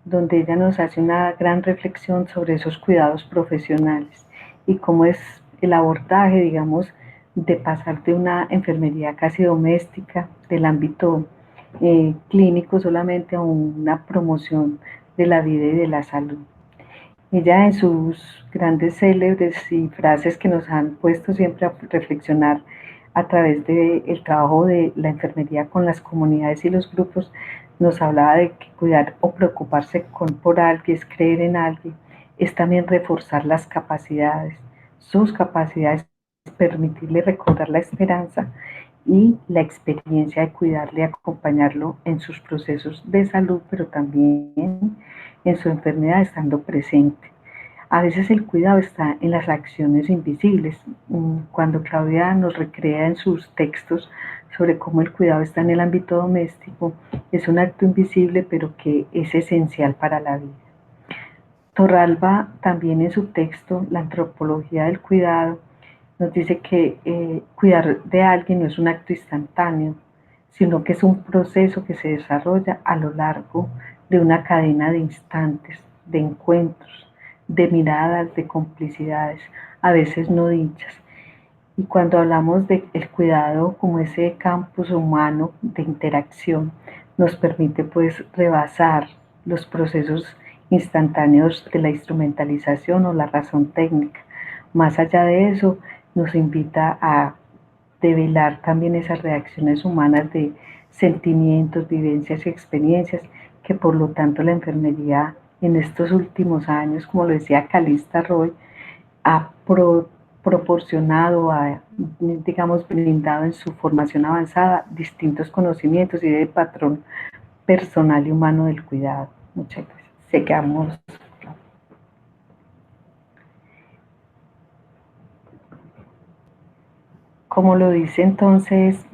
donde ella nos hace una gran reflexión sobre esos cuidados profesionales y cómo es el abordaje, digamos, de pasar de una enfermería casi doméstica, del ámbito clínico solamente, a una promoción de la vida y de la salud. Ella en sus grandes célebres y frases que nos han puesto siempre a reflexionar a través del trabajo de la enfermería con las comunidades y los grupos, nos hablaba de que cuidar o preocuparse por alguien es creer en alguien, es también reforzar las capacidades, sus capacidades, permitirle recobrar la esperanza y la experiencia de cuidarle y acompañarlo en sus procesos de salud, pero también en su enfermedad estando presente. A veces el cuidado está en las acciones invisibles. Cuando Claudia nos recrea en sus textos sobre cómo el cuidado está en el ámbito doméstico, es un acto invisible pero que es esencial para la vida. Torralba también en su texto, La antropología del cuidado, nos dice que cuidar de alguien no es un acto instantáneo, sino que es un proceso que se desarrolla a lo largo de una cadena de instantes, de encuentros, de miradas, de complicidades, a veces no dichas. Y cuando hablamos del cuidado como ese campus humano de interacción, nos permite pues rebasar los procesos instantáneos de la instrumentalización o la razón técnica. Más allá de eso, nos invita a develar también esas reacciones humanas de sentimientos, vivencias y experiencias que por lo tanto la enfermería en estos últimos años, como lo decía Calista Roy, ha proporcionado, digamos, brindado en su formación avanzada distintos conocimientos y de patrón personal y humano del cuidado. Muchas gracias. Sigamos. Como lo dice entonces,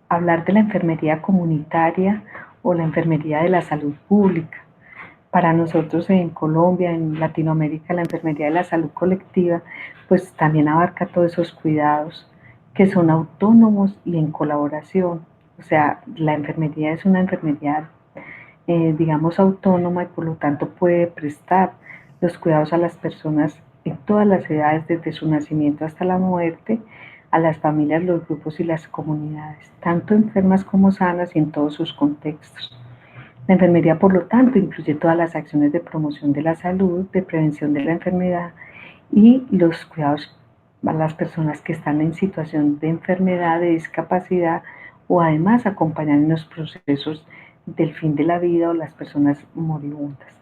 hablar de la enfermería comunitaria o la enfermería de la salud pública. Para nosotros en Colombia, en Latinoamérica, la enfermería de la salud colectiva, pues también abarca todos esos cuidados que son autónomos y en colaboración. O sea, la enfermería es una enfermería, digamos, autónoma y por lo tanto puede prestar los cuidados a las personas en todas las edades, desde su nacimiento hasta la muerte, a las familias, los grupos y las comunidades, tanto enfermas como sanas y en todos sus contextos. La enfermería, por lo tanto, incluye todas las acciones de promoción de la salud, de prevención de la enfermedad y los cuidados a las personas que están en situación de enfermedad, de discapacidad o además acompañar en los procesos del fin de la vida o las personas moribundas.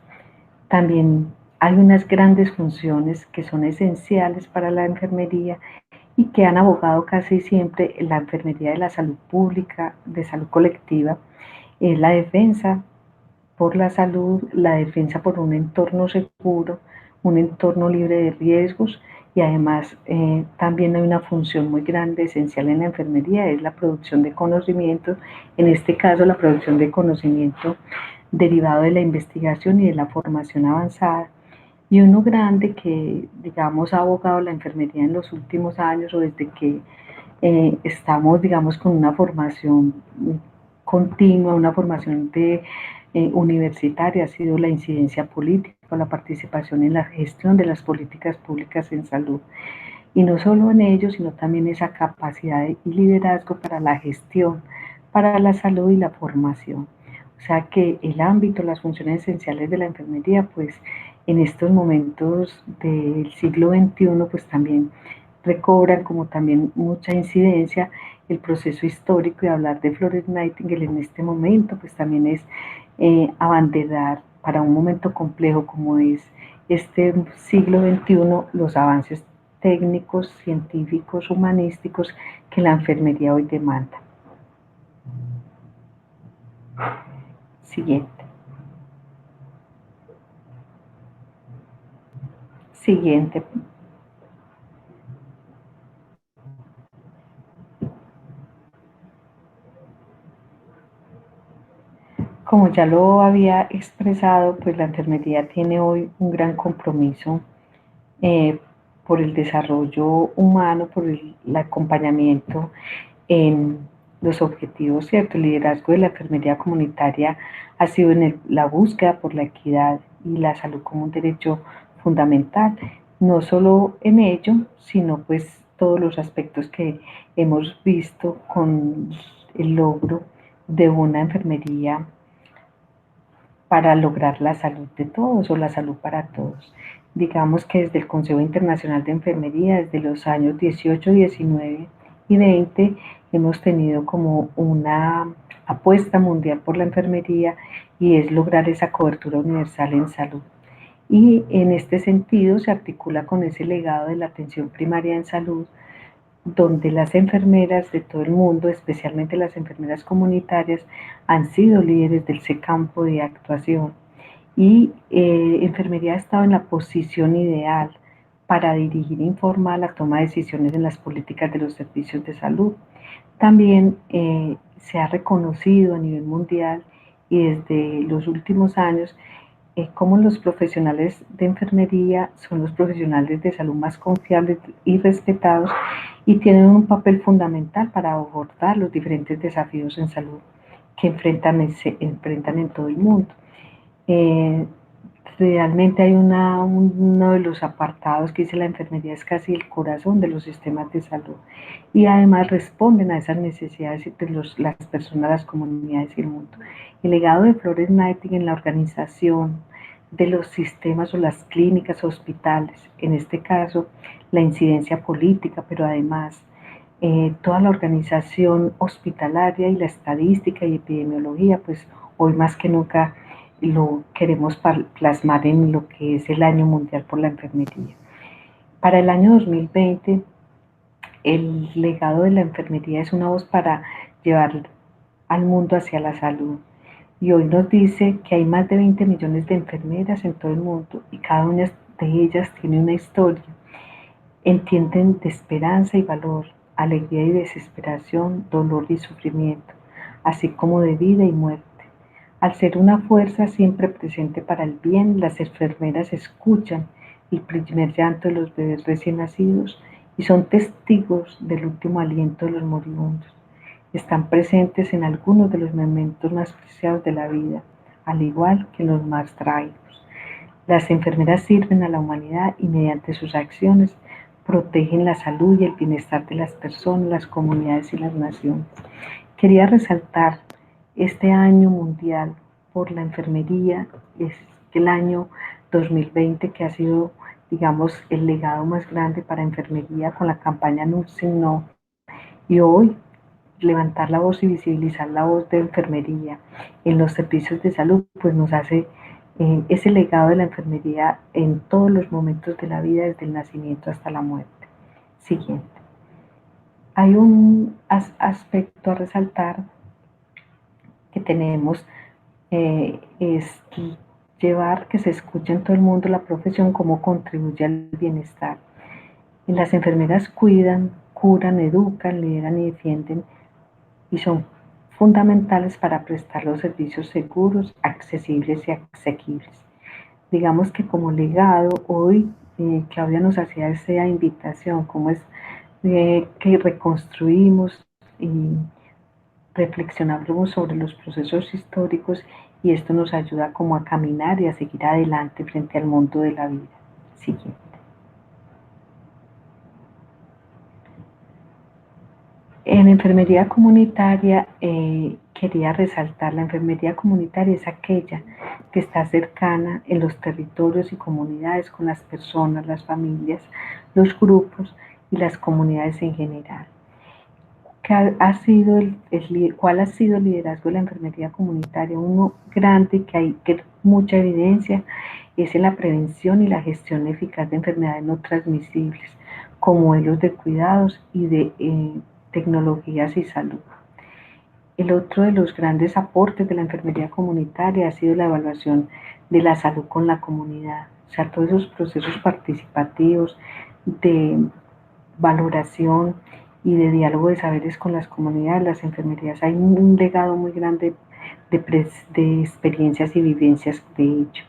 También hay unas grandes funciones que son esenciales para la enfermería y que han abogado casi siempre en la enfermería de la salud pública, de salud colectiva, es la defensa por la salud, la defensa por un entorno seguro, un entorno libre de riesgos y además también hay una función muy grande, esencial en la enfermería, es la producción de conocimiento, en este caso la producción de conocimiento derivado de la investigación y de la formación avanzada. Y uno grande que, digamos, ha abogado la enfermería en los últimos años o desde que estamos, digamos, con una formación continua, una formación universitaria, ha sido la incidencia política, la participación en la gestión de las políticas públicas en salud. Y no solo en ello, sino también esa capacidad y liderazgo para la gestión, para la salud y la formación. O sea que el ámbito, las funciones esenciales de la enfermería, pues en estos momentos del siglo XXI, pues también recobran como también mucha incidencia el proceso histórico y hablar de Florence Nightingale en este momento, pues también es abanderar para un momento complejo como es este siglo XXI los avances técnicos, científicos, humanísticos que la enfermería hoy demanda. Siguiente. Siguiente. Como ya lo había expresado, pues la enfermería tiene hoy un gran compromiso eh, por el desarrollo humano, por el acompañamiento en los objetivos, ¿cierto? El liderazgo de la enfermería comunitaria ha sido en la búsqueda por la equidad y la salud como un derecho fundamental, no solo en ello, sino pues todos los aspectos que hemos visto con el logro de una enfermería para lograr la salud de todos o la salud para todos. Digamos que desde el Consejo Internacional de Enfermería, desde los años 18, 19 y 20, hemos tenido como una apuesta mundial por la enfermería y es lograr esa cobertura universal en salud. Y en este sentido se articula con ese legado de la atención primaria en salud, donde las enfermeras de todo el mundo, especialmente las enfermeras comunitarias, han sido líderes de ese campo de actuación Y enfermería ha estado en la posición ideal para dirigir e informar la toma de decisiones en las políticas de los servicios de salud. También se ha reconocido a nivel mundial y desde los últimos años cómo los profesionales de enfermería son los profesionales de salud más confiables y respetados y tienen un papel fundamental para abordar los diferentes desafíos en salud que se enfrentan en todo el mundo. Eh, Realmente hay uno de los apartados que dice la enfermería es casi el corazón de los sistemas de salud y además responden a esas necesidades de las personas, las comunidades y el mundo. El legado de Florence Nightingale en la organización de los sistemas o las clínicas hospitales, en este caso la incidencia política, pero además toda la organización hospitalaria y la estadística y epidemiología, pues hoy más que nunca lo queremos plasmar en lo que es el Año Mundial por la Enfermería. Para el año 2020, el legado de la enfermería es una voz para llevar al mundo hacia la salud. Y hoy nos dice que hay más de 20 millones de enfermeras en todo el mundo y cada una de ellas tiene una historia. Entienden de esperanza y valor, alegría y desesperación, dolor y sufrimiento, así como de vida y muerte. Al ser una fuerza siempre presente para el bien, las enfermeras escuchan el primer llanto de los bebés recién nacidos y son testigos del último aliento de los moribundos. Están presentes en algunos de los momentos más preciados de la vida, al igual que en los más trágicos. Las enfermeras sirven a la humanidad y mediante sus acciones protegen la salud y el bienestar de las personas, las comunidades y las naciones. Quería resaltar este año mundial por la enfermería, es el año 2020 que ha sido, digamos, el legado más grande para enfermería con la campaña Nursing No. Y hoy levantar la voz y visibilizar la voz de enfermería en los servicios de salud, pues nos hace ese legado de la enfermería en todos los momentos de la vida, desde el nacimiento hasta la muerte. Siguiente. Hay un aspecto a resaltar que tenemos, es llevar que se escuche en todo el mundo la profesión, cómo contribuye al bienestar. Y las enfermeras cuidan, curan, educan, lideran y defienden y son fundamentales para prestar los servicios seguros, accesibles y asequibles. Digamos que como legado, hoy Claudia nos hacía esa invitación, cómo es que reconstruimos y reflexionamos sobre los procesos históricos y esto nos ayuda como a caminar y a seguir adelante frente al mundo de la vida. Siguiente. En enfermería comunitaria, quería resaltar, la enfermería comunitaria es aquella que está cercana en los territorios y comunidades con las personas, las familias, los grupos y las comunidades en general. ¿Cuál ha sido el liderazgo de la enfermería comunitaria? Uno grande que hay mucha evidencia es en la prevención y la gestión eficaz de enfermedades no transmisibles, con modelos de cuidados y de tecnologías y salud. El otro de los grandes aportes de la enfermería comunitaria ha sido la evaluación de la salud con la comunidad, o sea, todos esos procesos participativos de valoración y de diálogo de saberes con las comunidades, las enfermerías. Hay un legado muy grande de experiencias y vivencias de ello.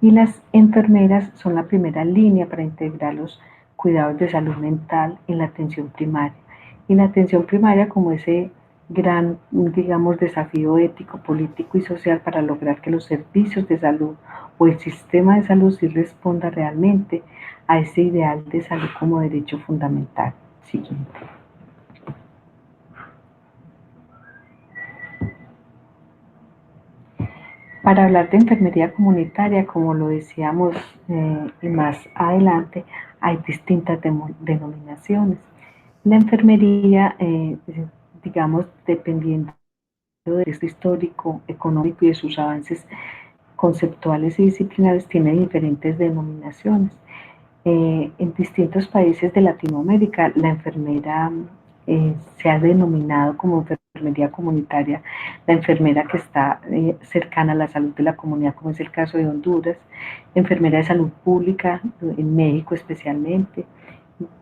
Y las enfermeras son la primera línea para integrar los cuidados de salud mental en la atención primaria. Y la atención primaria como ese gran, digamos, desafío ético, político y social para lograr que los servicios de salud o el sistema de salud sí responda realmente a ese ideal de salud como derecho fundamental. Siguiente. Para hablar de enfermería comunitaria, como lo decíamos y más adelante, hay distintas denominaciones. La enfermería, digamos, dependiendo del contexto histórico, económico y de sus avances conceptuales y disciplinares, tiene diferentes denominaciones. En distintos países de Latinoamérica, la enfermera se ha denominado como enfermera enfermería comunitaria, la enfermera que está cercana a la salud de la comunidad, como es el caso de Honduras, enfermera de salud pública, en México especialmente,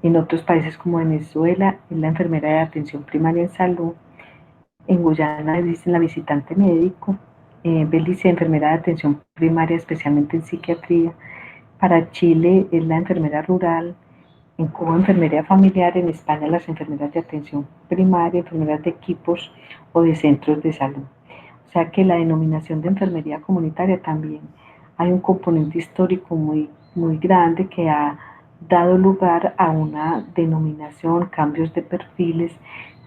en otros países como Venezuela, es la enfermera de atención primaria en salud, en Guyana dicen la visitante médico, Belice, enfermera de atención primaria, especialmente en psiquiatría, para Chile es la enfermera rural, en Cuba enfermería familiar, en España las enfermeras de atención primaria, enfermeras de equipos o de centros de salud. O sea que la denominación de enfermería comunitaria también hay un componente histórico muy grande que ha dado lugar a una denominación, cambios de perfiles,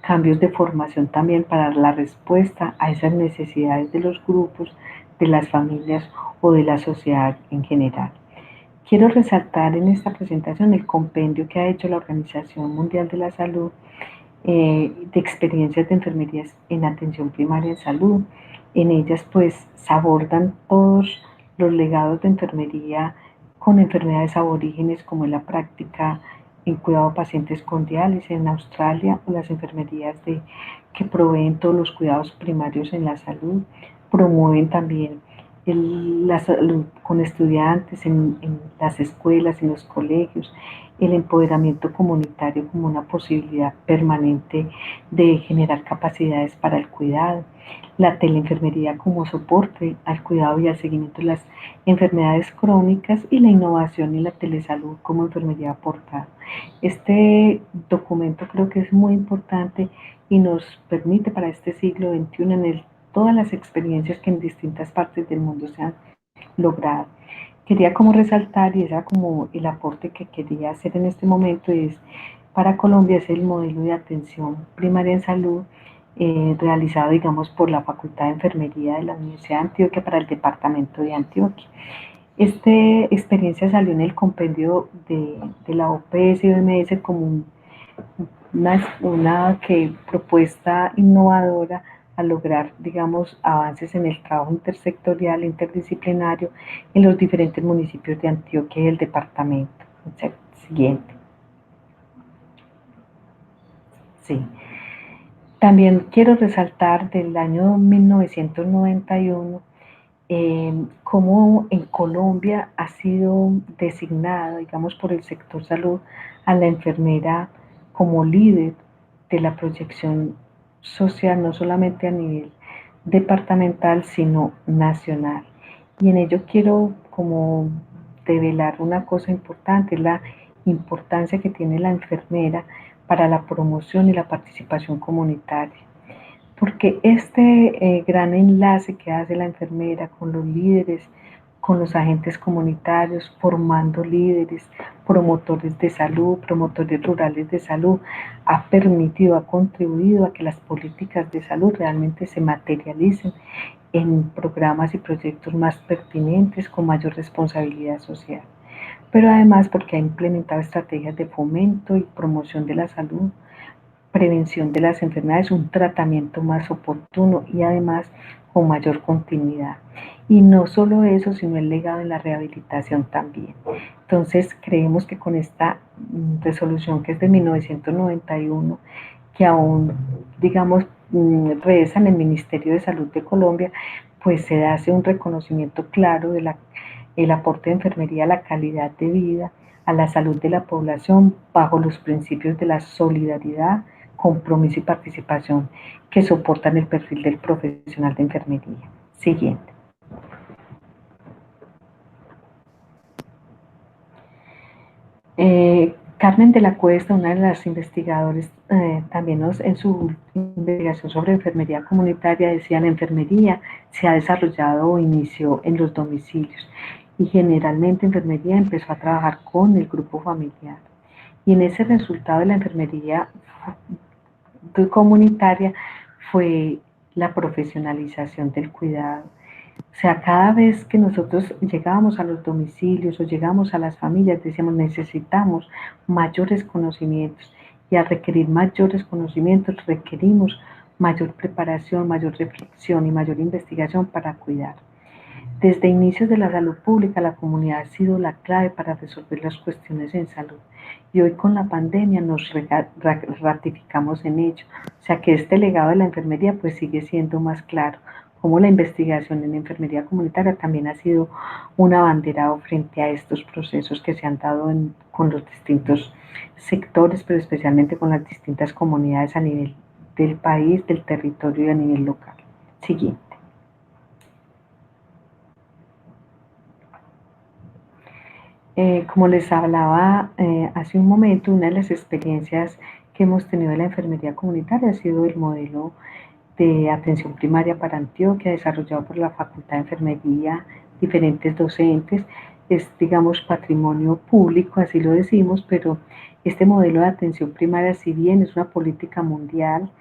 cambios de formación también para la respuesta a esas necesidades de los grupos, de las familias o de la sociedad en general. Quiero resaltar en esta presentación el compendio que ha hecho la Organización Mundial de la Salud de experiencias de enfermerías en atención primaria en salud. En ellas pues se abordan todos los legados de enfermería con enfermedades aborígenes como en la práctica en cuidado de pacientes con diálisis en Australia, o las enfermerías que proveen todos los cuidados primarios en la salud, promueven también la salud con estudiantes en las escuelas, en los colegios, el empoderamiento comunitario como una posibilidad permanente de generar capacidades para el cuidado, la teleenfermería como soporte al cuidado y al seguimiento de las enfermedades crónicas y la innovación y la telesalud como enfermería aportada. Este documento creo que es muy importante y nos permite para este siglo XXI en todas las experiencias que en distintas partes del mundo se han logrado. Quería como resaltar, y era como el aporte que quería hacer en este momento, es para Colombia es el modelo de atención primaria en salud realizado, digamos, por la Facultad de Enfermería de la Universidad de Antioquia para el departamento de Antioquia. Esta experiencia salió en el compendio de la OPS y OMS como una propuesta innovadora a lograr, digamos, avances en el trabajo intersectorial, interdisciplinario en los diferentes municipios de Antioquia y el departamento. Siguiente. Sí. También quiero resaltar del año 1991 cómo en Colombia ha sido designada, digamos, por el sector salud a la enfermera como líder de la proyección social, no solamente a nivel departamental, sino nacional. Y en ello quiero como develar una cosa importante, la importancia que tiene la enfermera para la promoción y la participación comunitaria. Porque este gran enlace que hace la enfermera con los líderes, con los agentes comunitarios, formando líderes, promotores de salud, promotores rurales de salud, ha permitido, ha contribuido a que las políticas de salud realmente se materialicen en programas y proyectos más pertinentes, con mayor responsabilidad social. Pero además porque ha implementado estrategias de fomento y promoción de la salud, prevención de las enfermedades, un tratamiento más oportuno y además con mayor continuidad. Y no solo eso, sino el legado en la rehabilitación también. Entonces, creemos que con esta resolución que es de 1991, que aún, digamos, reza en el Ministerio de Salud de Colombia, pues se hace un reconocimiento claro de el aporte de enfermería a la calidad de vida, a la salud de la población, bajo los principios de la solidaridad, compromiso y participación que soportan el perfil del profesional de enfermería. Siguiente. Carmen de la Cuesta, una de las investigadoras, también en su investigación sobre enfermería comunitaria decía, la enfermería se ha desarrollado o inició en los domicilios y generalmente enfermería empezó a trabajar con el grupo familiar. Y en ese resultado de la enfermería comunitaria fue la profesionalización del cuidado. O sea, cada vez que nosotros llegábamos a los domicilios o llegamos a las familias, decíamos, necesitamos mayores conocimientos. Y al requerir mayores conocimientos, requerimos mayor preparación, mayor reflexión y mayor investigación para cuidar. Desde inicios de la salud pública, la comunidad ha sido la clave para resolver las cuestiones en salud. Y hoy con la pandemia nos ratificamos en ello. O sea que este legado de la enfermería pues sigue siendo más claro. Como la investigación en enfermería comunitaria también ha sido un abanderado frente a estos procesos que se han dado con los distintos sectores, pero especialmente con las distintas comunidades a nivel del país, del territorio y a nivel local. Siguiente. Como les hablaba hace un momento, una de las experiencias que hemos tenido en la enfermería comunitaria ha sido el modelo de atención primaria para Antioquia, desarrollado por la Facultad de Enfermería, diferentes docentes. Es, digamos, patrimonio público, así lo decimos, pero este modelo de atención primaria, si bien es una política mundial,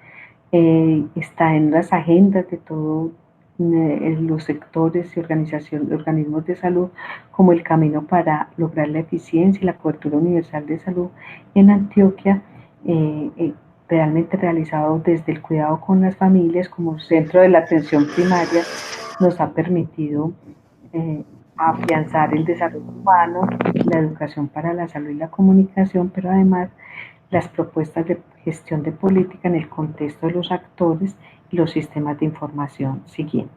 está en las agendas de todos los sectores y organismos de salud como el camino para lograr la eficiencia y la cobertura universal de salud en Antioquia, realmente realizado desde el cuidado con las familias como centro de la atención primaria, nos ha permitido afianzar el desarrollo humano, la educación para la salud y la comunicación, pero además las propuestas de gestión de política en el contexto de los actores y los sistemas de información siguiente.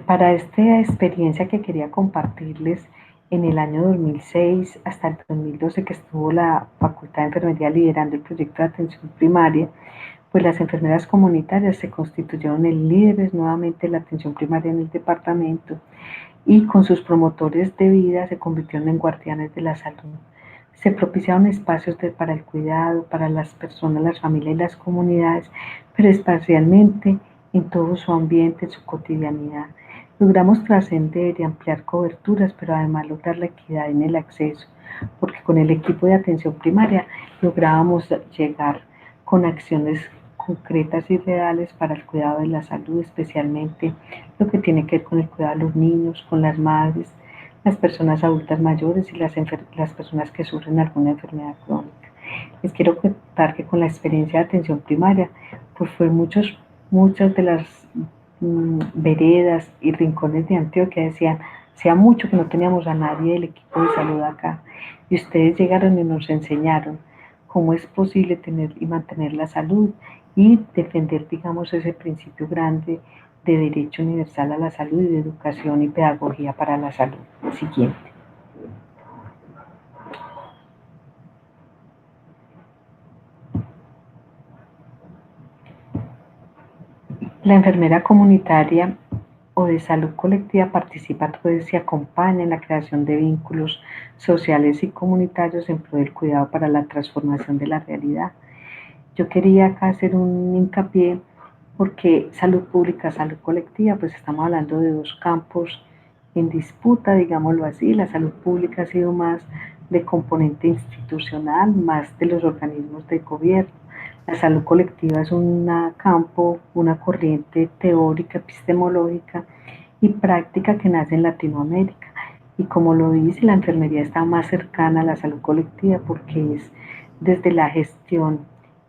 Para esta experiencia que quería compartirles, en el año 2006 hasta el 2012 que estuvo la Facultad de Enfermería liderando el proyecto de atención primaria, pues las enfermeras comunitarias se constituyeron en líderes nuevamente de la atención primaria en el departamento y con sus promotores de vida se convirtieron en guardianes de la salud. Se propiciaron espacios para el cuidado, para las personas, las familias y las comunidades, pero especialmente en todo su ambiente, en su cotidianidad. Logramos trascender y ampliar coberturas, pero además lograr la equidad en el acceso, porque con el equipo de atención primaria lográbamos llegar con acciones concretas y reales para el cuidado de la salud, especialmente lo que tiene que ver con el cuidado de los niños, con las madres, las personas adultas mayores y las personas que sufren alguna enfermedad crónica. Les quiero contar que con la experiencia de atención primaria, pues fue muchas de las veredas y rincones de Antioquia decían, hacía mucho que no teníamos a nadie del equipo de salud acá, y ustedes llegaron y nos enseñaron cómo es posible tener y mantener la salud y defender, digamos, ese principio grande de derecho universal a la salud y de educación y pedagogía para la salud. Siguiente. La enfermera comunitaria o de salud colectiva participa pues, y acompaña en la creación de vínculos sociales y comunitarios en pro del cuidado para la transformación de la realidad. Yo quería acá hacer un hincapié porque salud pública, salud colectiva, pues estamos hablando de dos campos en disputa, digámoslo así. La salud pública ha sido más de componente institucional, más de los organismos de gobierno. La salud colectiva es un campo, una corriente teórica, epistemológica y práctica que nace en Latinoamérica. Y como lo dice, la enfermería está más cercana a la salud colectiva porque es desde la gestión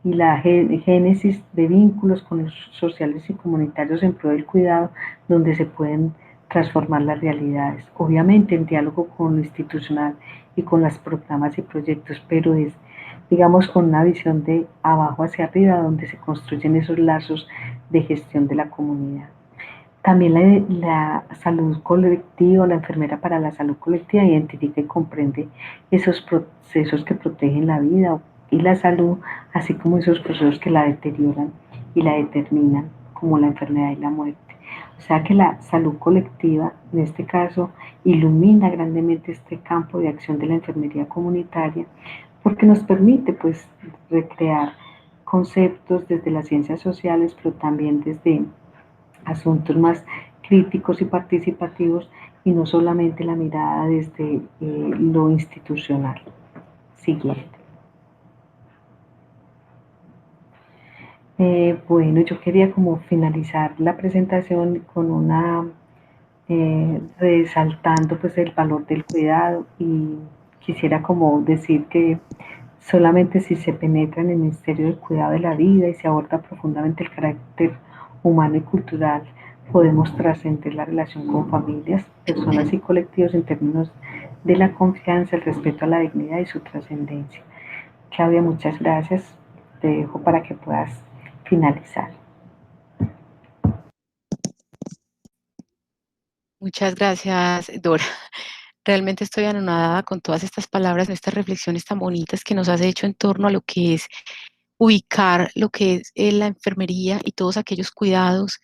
y la génesis de vínculos con los sociales y comunitarios en pro del cuidado, donde se pueden transformar las realidades. Obviamente en diálogo con lo institucional y con los programas y proyectos, pero es, digamos, con una visión de abajo hacia arriba, donde se construyen esos lazos de gestión de la comunidad. También la salud colectiva, la enfermera para la salud colectiva identifica y comprende esos procesos que protegen la vida y la salud, así como esos procesos que la deterioran y la determinan, como la enfermedad y la muerte. O sea que la salud colectiva, en este caso, ilumina grandemente este campo de acción de la enfermería comunitaria, porque nos permite pues recrear conceptos desde las ciencias sociales, pero también desde asuntos más críticos y participativos y no solamente la mirada desde lo institucional. Siguiente. Bueno, yo quería como finalizar la presentación con una resaltando pues el valor del cuidado y quisiera como decir que Solamente si se penetra en el misterio del cuidado de la vida y se aborda profundamente el carácter humano y cultural, podemos trascender la relación con familias, personas y colectivos en términos de la confianza, el respeto a la dignidad y su trascendencia. Claudia, muchas gracias. Te dejo para que puedas finalizar. Muchas gracias, Dora. Realmente estoy anonadada con todas estas palabras, estas reflexiones tan bonitas que nos has hecho en torno a lo que es ubicar lo que es la enfermería y todos aquellos cuidados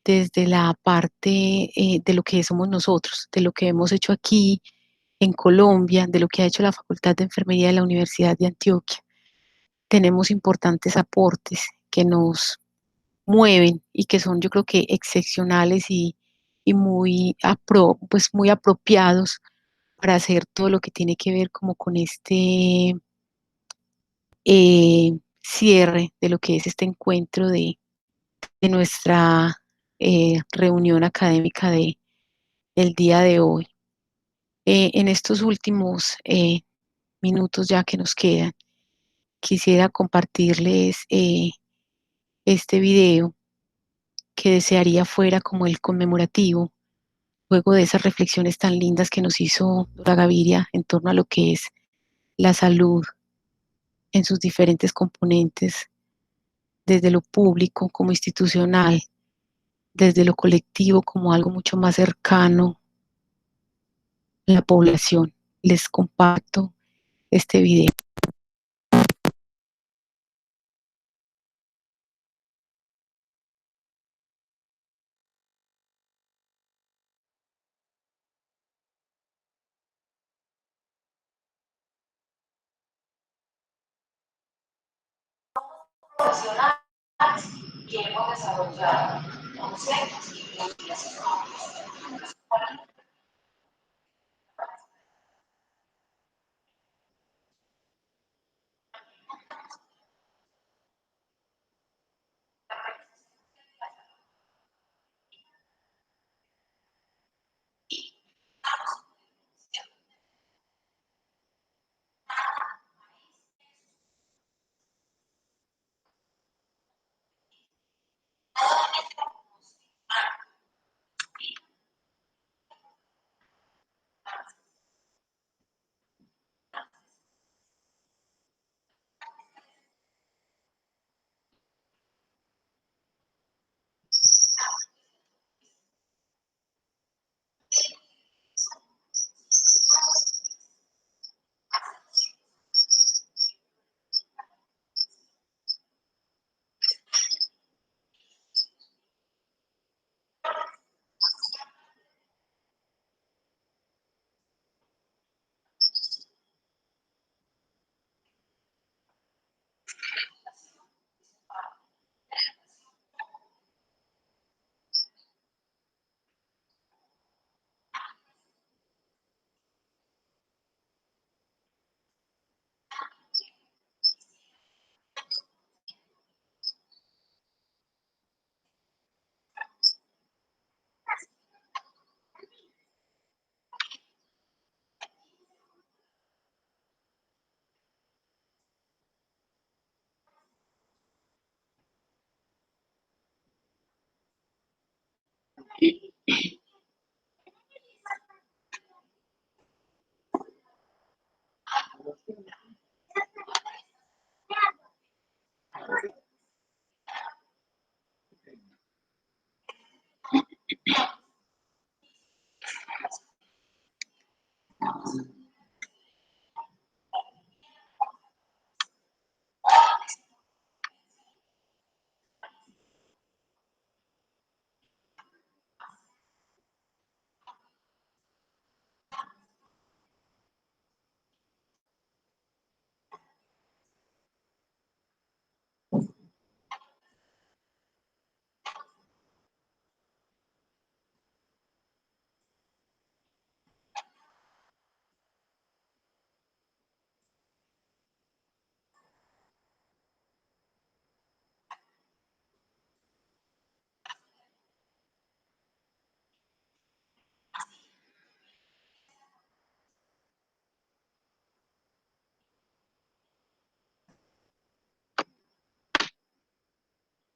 desde la parte de lo que somos nosotros, de lo que hemos hecho aquí en Colombia, de lo que ha hecho la Facultad de Enfermería de la Universidad de Antioquia. Tenemos importantes aportes que nos mueven y que son, yo creo que excepcionales y muy, pues muy apropiados para hacer todo lo que tiene que ver como con este cierre de lo que es este encuentro de nuestra reunión académica del día de hoy. En estos últimos minutos ya que nos quedan, quisiera compartirles este video que desearía fuera como el conmemorativo, luego de esas reflexiones tan lindas que nos hizo Dora Gaviria en torno a lo que es la salud en sus diferentes componentes, desde lo público como institucional, desde lo colectivo como algo mucho más cercano a la población. Les comparto este video. Que hemos desarrollado conceptos y teorías.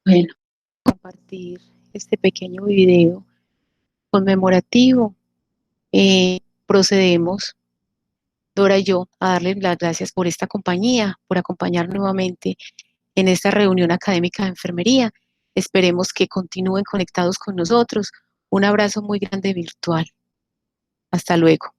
Bueno, compartir este pequeño video conmemorativo. Procedemos, Dora y yo, a darles las gracias por esta compañía, por acompañar nuevamente en esta reunión académica de enfermería. Esperemos que continúen conectados con nosotros. Un abrazo muy grande virtual. Hasta luego.